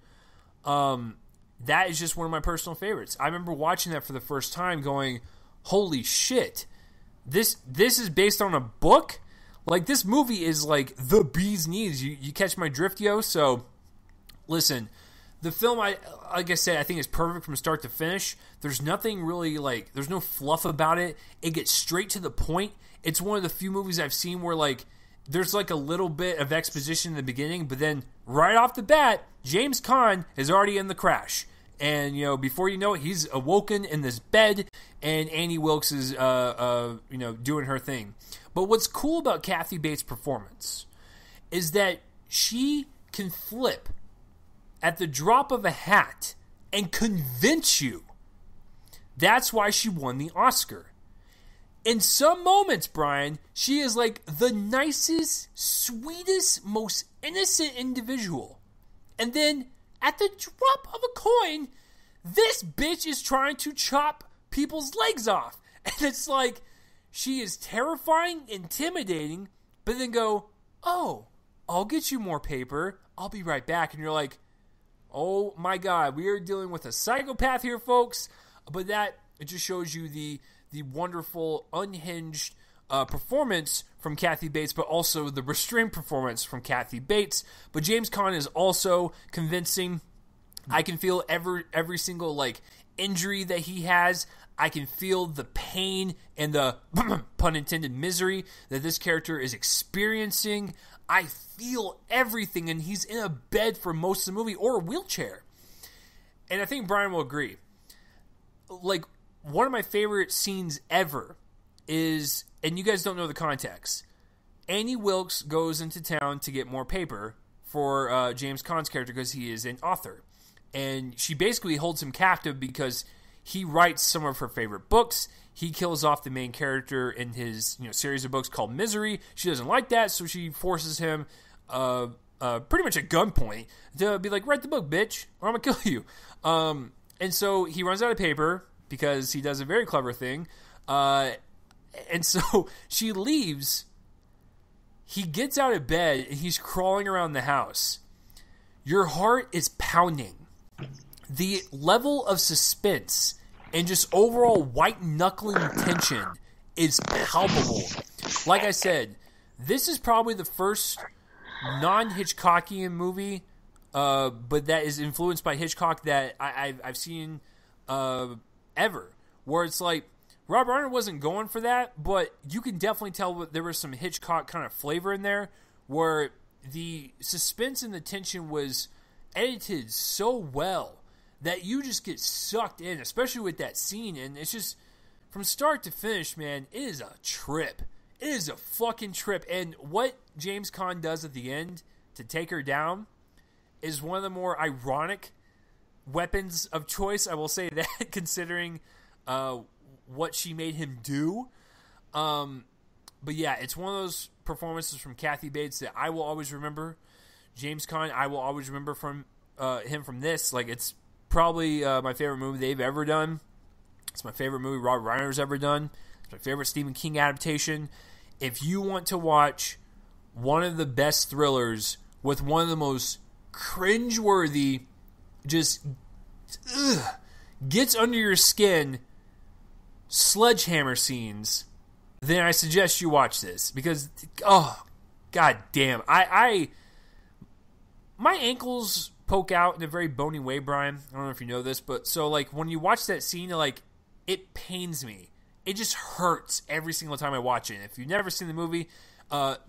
That is just one of my personal favorites. I remember watching that for the first time going, holy shit, this is based on a book? Like, this movie is like the bee's knees. You catch my drift, yo? So, listen, the film, like I said, I think is perfect from start to finish. There's nothing really, like, there's no fluff about it. It gets straight to the point. It's one of the few movies I've seen where, like, there's like a little bit of exposition in the beginning, but then right off the bat, James Caan is already in the crash. And, before you know it, he's awoken in this bed, and Annie Wilkes is, doing her thing. But what's cool about Kathy Bates' performance is that she can flip at the drop of a hat and convince you. That's why she won the Oscar. In some moments, Brian, she is like the nicest, sweetest, most innocent individual. And then, at the drop of a coin, this bitch is trying to chop people's legs off. And it's like, she is terrifying, intimidating, but then go, oh, I'll get you more paper. I'll be right back. And you're like, oh my God, we are dealing with a psychopath here, folks. But it just shows you the wonderful, unhinged performance from Kathy Bates, but also the restrained performance from Kathy Bates. But James Caan is also convincing. I can feel every single, like, injury that he has. I can feel the pain and the, pun intended, misery that this character is experiencing. I feel everything, and he's in a bed for most of the movie, or a wheelchair. And I think Brian will agree. Like, one of my favorite scenes ever is, and you guys don't know the context, Annie Wilkes goes into town to get more paper for James Caan's character because he is an author. And she basically holds him captive because he writes some of her favorite books. He kills off the main character in his series of books called Misery. She doesn't like that, so she forces him pretty much at gunpoint to be like, write the book, bitch, or I'm going to kill you. And so he runs out of paper because he does a very clever thing. And so she leaves. He gets out of bed, and he's crawling around the house. Your heart is pounding. The level of suspense and just overall white-knuckling tension is palpable. Like I said, this is probably the first non-Hitchcockian movie, but that is influenced by Hitchcock that I've seen ever. Where it's like, Rob Reiner wasn't going for that, but you can definitely tell that there was some Hitchcock kind of flavor in there, where the suspense and the tension was edited so well that you just get sucked in, especially with that scene. And it's just, from start to finish, man, it is a trip. It is a fucking trip. And what James Caan does at the end to take her down is one of the more ironic weapons of choice, I will say that, considering what she made him do. But yeah, it's one of those performances from Kathy Bates that I will always remember. James Caan, I will always remember from him from this. Like, it's probably my favorite movie they've ever done. It's my favorite movie Rob Reiner's ever done. It's my favorite Stephen King adaptation. If you want to watch one of the best thrillers with one of the most cringeworthy, just gets under your skin sledgehammer scenes, then I suggest you watch this. Because, oh, god damn. My ankles poke out in a very bony way, Brian. I don't know if you know this, but so, like, when you watch that scene, like, it pains me. It just hurts every single time I watch it. If you've never seen the movie,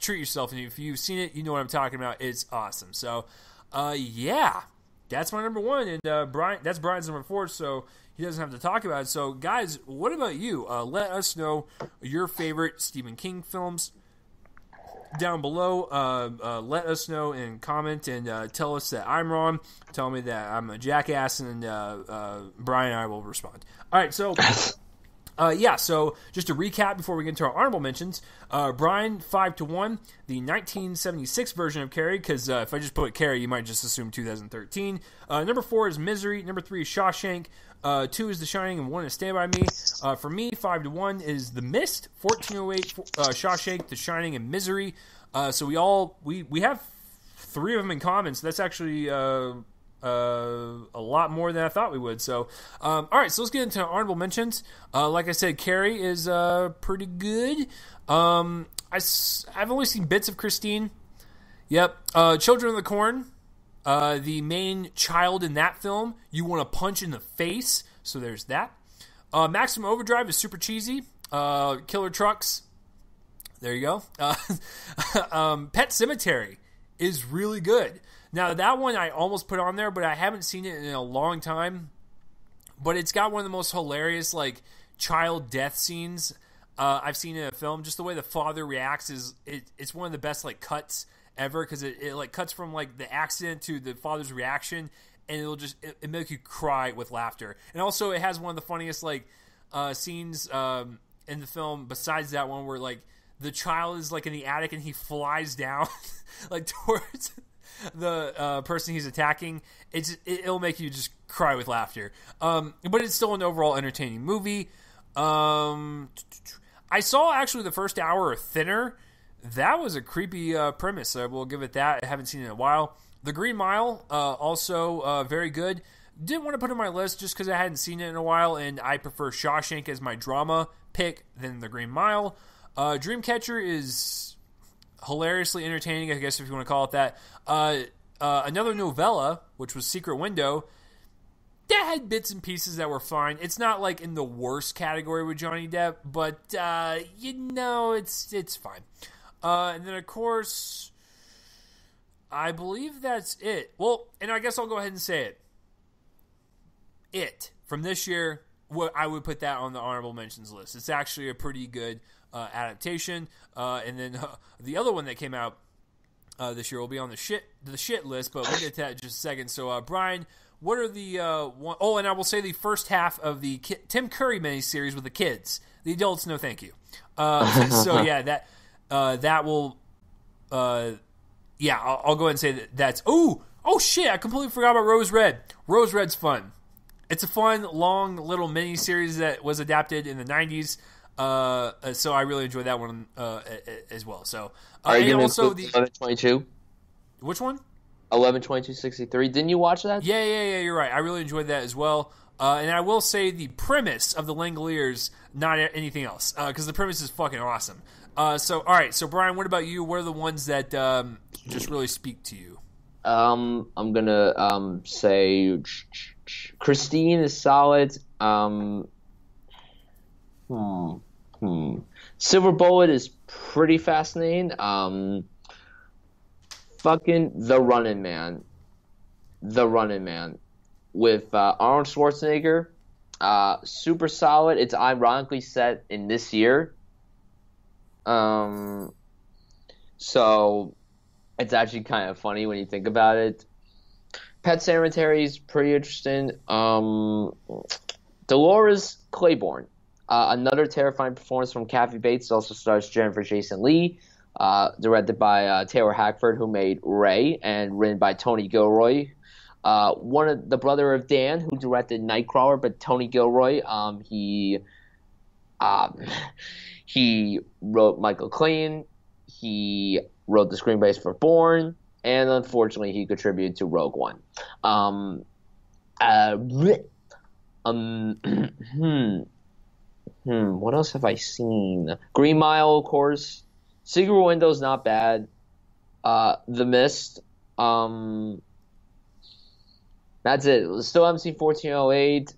treat yourself. And if you've seen it, you know what I'm talking about. It's awesome. So, yeah, that's my number one. And that's Brian's number 4, so he doesn't have to talk about it. So, guys, what about you? Let us know your favorite Stephen King films down below. Let us know and comment and tell us that I'm wrong. Tell me that I'm a jackass, and Brian and I will respond. All right, so so just to recap before we get into our honorable mentions, Brian 5-1, the 1976 version of Carrie, because if I just put Carrie, you might just assume 2013. Number 4 is Misery. Number 3 is Shawshank. 2 is The Shining, and 1 is Stand By Me. For me, 5-1 is The Mist, 1408, Shawshank, The Shining, and Misery. So we have 3 of them in common. So that's actually a lot more than I thought we would. So, all right, so let's get into honorable mentions. Like I said, Carrie is pretty good. I've only seen bits of Christine. Yep. Children of the Corn. The main child in that film, you want to punch in the face. So there's that. Maximum Overdrive is super cheesy. Killer Trucks. There you go. Pet Sematary is really good. Now, that one I almost put on there, but I haven't seen it in a long time. But it's got one of the most hilarious, like, child death scenes I've seen in a film. Just the way the father reacts it's one of the best, like, cuts ever, because it like cuts from like the accident to the father's reaction, and it make you cry with laughter. And also it has one of the funniest like scenes in the film besides that one, where like the child is like in the attic and he flies down like towards the person he's attacking. It'll make you just cry with laughter. But it's still an overall entertaining movie. I saw actually the first hour of Thinner. That was a creepy premise. I will give it that. I haven't seen it in a while. The Green Mile, also very good. Didn't want to put it on my list just because I hadn't seen it in a while, and I prefer Shawshank as my drama pick than The Green Mile. Dreamcatcher is hilariously entertaining, I guess if you want to call it that. Another novella, which was Secret Window, that had bits and pieces that were fine. It's not like in the worst category with Johnny Depp, but it's fine. And then of course, I believe that's it. Well, and I guess I'll go ahead and say it. It from this year, I would put that on the honorable mentions list. It's actually a pretty good adaptation. And then the other one that came out this year will be on the shit list, but we'll get to that in just a second. So, Brian, what are the one? Oh, and I will say the first half of the Tim Curry miniseries with the kids. The adults, no, thank you. So yeah, that will. I'll go ahead and say that's. Oh shit! I completely forgot about Rose Red. Rose Red's fun. It's a fun, long little miniseries that was adapted in the 90s. So I really enjoyed that one as well. So are you and also the 11/22? Which one? 11/22/63. Didn't you watch that? Yeah. You're right. I really enjoyed that as well. And I will say the premise of the Langoliers, not anything else, because the premise is fucking awesome. So all right. So Brian, what about you? What are the ones that just really speak to you? I'm gonna say Christine is solid. Silver Bullet is pretty fascinating. Fucking The Running Man with Arnold Schwarzenegger. Super solid. It's ironically set in this year. So it's actually kind of funny when you think about it. Pet Sematary is pretty interesting. Dolores Claiborne. Another terrifying performance from Kathy Bates. Also stars Jennifer Jason Leigh. Directed by Taylor Hackford, who made Ray, and written by Tony Gilroy. One of the brother of Dan, who directed Nightcrawler, but Tony Gilroy, he wrote Michael Clayton. He wrote the screenplays for Bourne, and unfortunately, he contributed to Rogue One. What else have I seen? Green Mile, of course. Secret Window's not bad. The Mist. That's it. Still haven't seen 1408.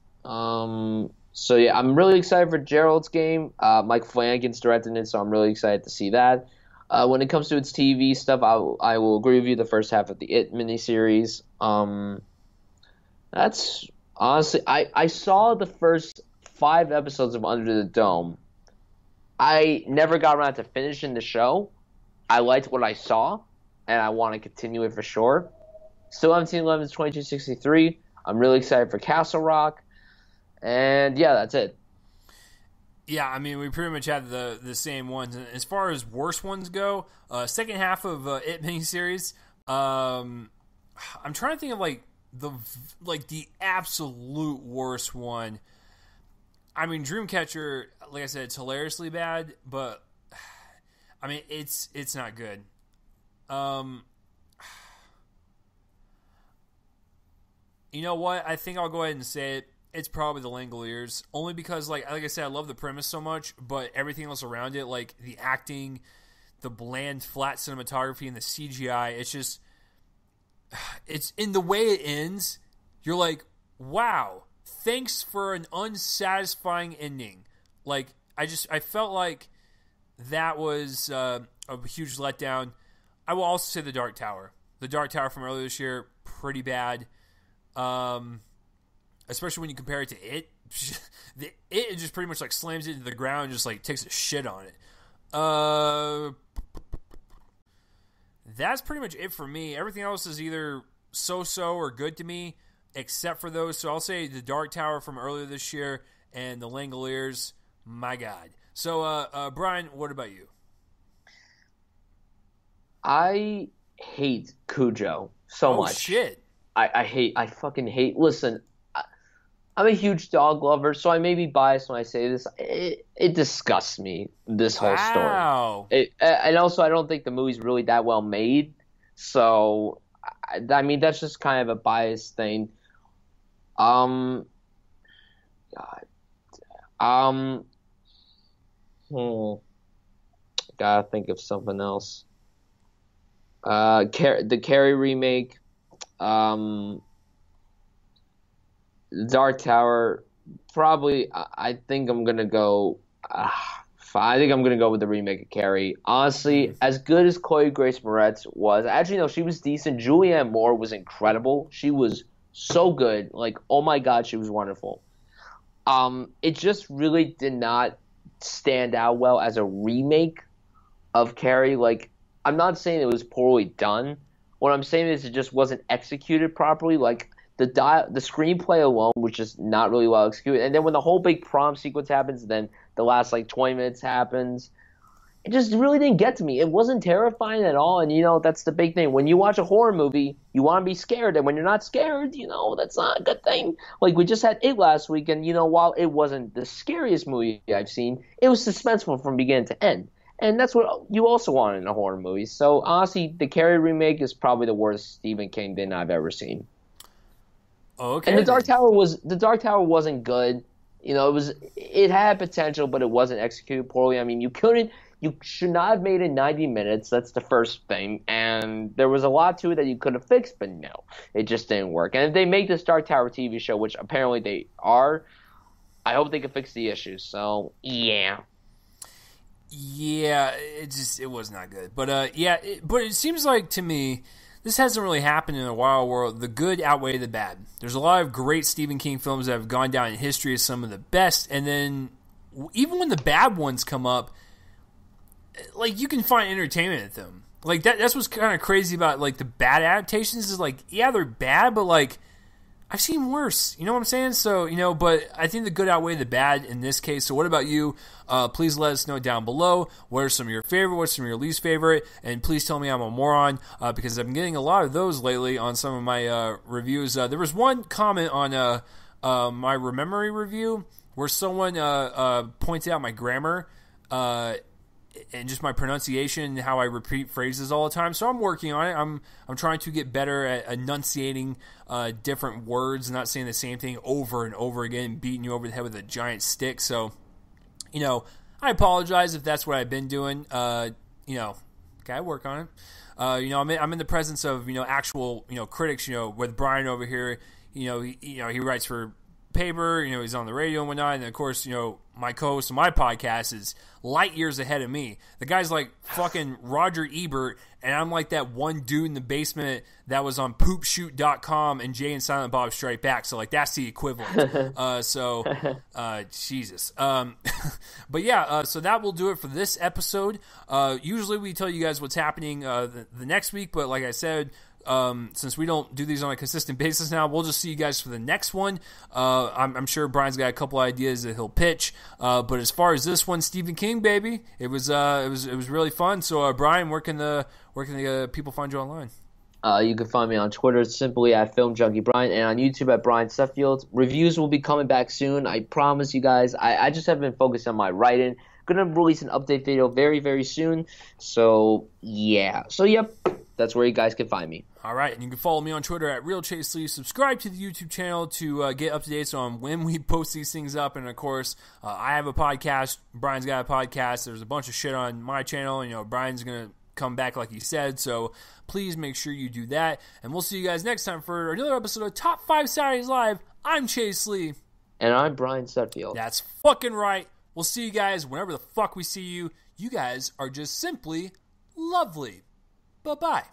So yeah, I'm really excited for Gerald's Game. Mike Flanagan's directing it, so I'm really excited to see that. When it comes to its TV stuff, I will agree with you. The first half of the It miniseries. That's honestly, I saw the first 5 episodes of Under the Dome. I never got around to finishing the show. I liked what I saw, and I want to continue it for sure. Still haven't seen 2263. I'm really excited for Castle Rock. And yeah, that's it. Yeah, I mean, we pretty much have the same ones. As far as worst ones go, second half of It miniseries, I'm trying to think of the absolute worst one. I mean, Dreamcatcher, like I said, it's hilariously bad, but I mean, it's not good. You know what? I think I'll go ahead and say it. It's probably The Langoliers, only because, like I said, I love the premise so much, but everything else around it, like the acting, the bland, flat cinematography, and the CGI, it's in the way it ends. You're like, wow, thanks for an unsatisfying ending. Like, I felt like that was a huge letdown. I will also say The Dark Tower. The Dark Tower from earlier this year, pretty bad. Especially when you compare it to It. It just pretty much like slams it into the ground and just like takes a shit on it. That's pretty much it for me. Everything else is either so-so or good to me, except for those. So I'll say The Dark Tower from earlier this year and The Langoliers. My God. So, Brian, what about you? I hate Cujo so much. Oh, shit. I fucking hate. Listen, I'm a huge dog lover, so I may be biased when I say this. It disgusts me, this whole story. And also, I don't think the movie's really that well made. So, I mean, that's just kind of a biased thing. God. Gotta think of something else. The Carrie remake. Dark Tower, probably. I think I'm gonna go. I think I'm gonna go with the remake of Carrie. Honestly, as good as Chloe Grace Moretz was, actually no, she was decent. Julianne Moore was incredible. She was so good. Like, oh my God, she was wonderful. It just really did not stand out well as a remake of Carrie. Like, I'm not saying it was poorly done. What I'm saying is it just wasn't executed properly. Like, the screenplay alone was just not really well executed. And then when the whole big prom sequence happens, then the last, 20 minutes happens, it just really didn't get to me. It wasn't terrifying at all. And, that's the big thing. When you watch a horror movie, you want to be scared. And when you're not scared, that's not a good thing. Like, we just had It last week, and, while it wasn't the scariest movie I've seen, it was suspenseful from beginning to end. And that's what you also want in a horror movie. So, honestly, the Carrie remake is probably the worst Stephen King thing I've ever seen. Okay. And the Dark Tower wasn't good. It had potential, but it wasn't executed poorly. I mean, you should not have made it 90 minutes. That's the first thing. And there was a lot to it that you could have fixed, but no, it just didn't work. And if they make this Dark Tower TV show, which apparently they are, I hope they can fix the issues. So, yeah. Yeah, it was not good. But but it seems like to me this hasn't really happened in a while where the good outweigh the bad. There's a lot of great Stephen King films that have gone down in history as some of the best, and then even when the bad ones come up, like, you can find entertainment in them. Like, that's what's kind of crazy about, like, the bad adaptations is, like, yeah, they're bad, but, like, I've seen worse. You know what I'm saying? So, but I think the good outweigh the bad in this case. So what about you? Please let us know down below. What are some of your favorite? What's some of your least favorite? And please tell me I'm a moron because I've been getting a lot of those lately on some of my reviews. There was one comment on my Rememory review where someone pointed out my grammar and just my pronunciation and how I repeat phrases all the time. So I'm working on it. I'm trying to get better at enunciating different words, not saying the same thing over and over again, beating you over the head with a giant stick. So, I apologize if that's what I've been doing. Okay, I work on it. I'm in the presence of, actual, critics, with Brian over here. He writes for paper, he's on the radio and whatnot, and of course, my co-host of my podcast is light years ahead of me. The guy's like fucking Roger Ebert, and I'm like that one dude in the basement that was on poopshoot.com and Jay and Silent Bob Strike Back, so like that's the equivalent. Jesus. But yeah, so that will do it for this episode. Usually we tell you guys what's happening the next week, but like I said, since we don't do these on a consistent basis now, we'll just see you guys for the next one. I'm sure Brian's got a couple ideas that he'll pitch. But as far as this one, Stephen King, baby, it was really fun. So Brian, where can the people find you online? You can find me on Twitter simply at Film Junkie Brian, and on YouTube at Brian Suffield. Reviews will be coming back soon. I promise you guys. I just have been focused on my writing. Gonna release an update video very, very soon. So yeah. So yep. That's where you guys can find me. All right, and you can follow me on Twitter at RealChaseLee. Subscribe to the YouTube channel to get up to date on when we post these things up. And, of course, I have a podcast. Brian's got a podcast. There's a bunch of shit on my channel. Brian's going to come back like he said. So please make sure you do that. And we'll see you guys next time for another episode of Top 5 Saturdays Live. I'm Chase Lee. And I'm Brian Sutfield. That's fucking right. We'll see you guys whenever the fuck we see you. You guys are just simply lovely. Bye-bye.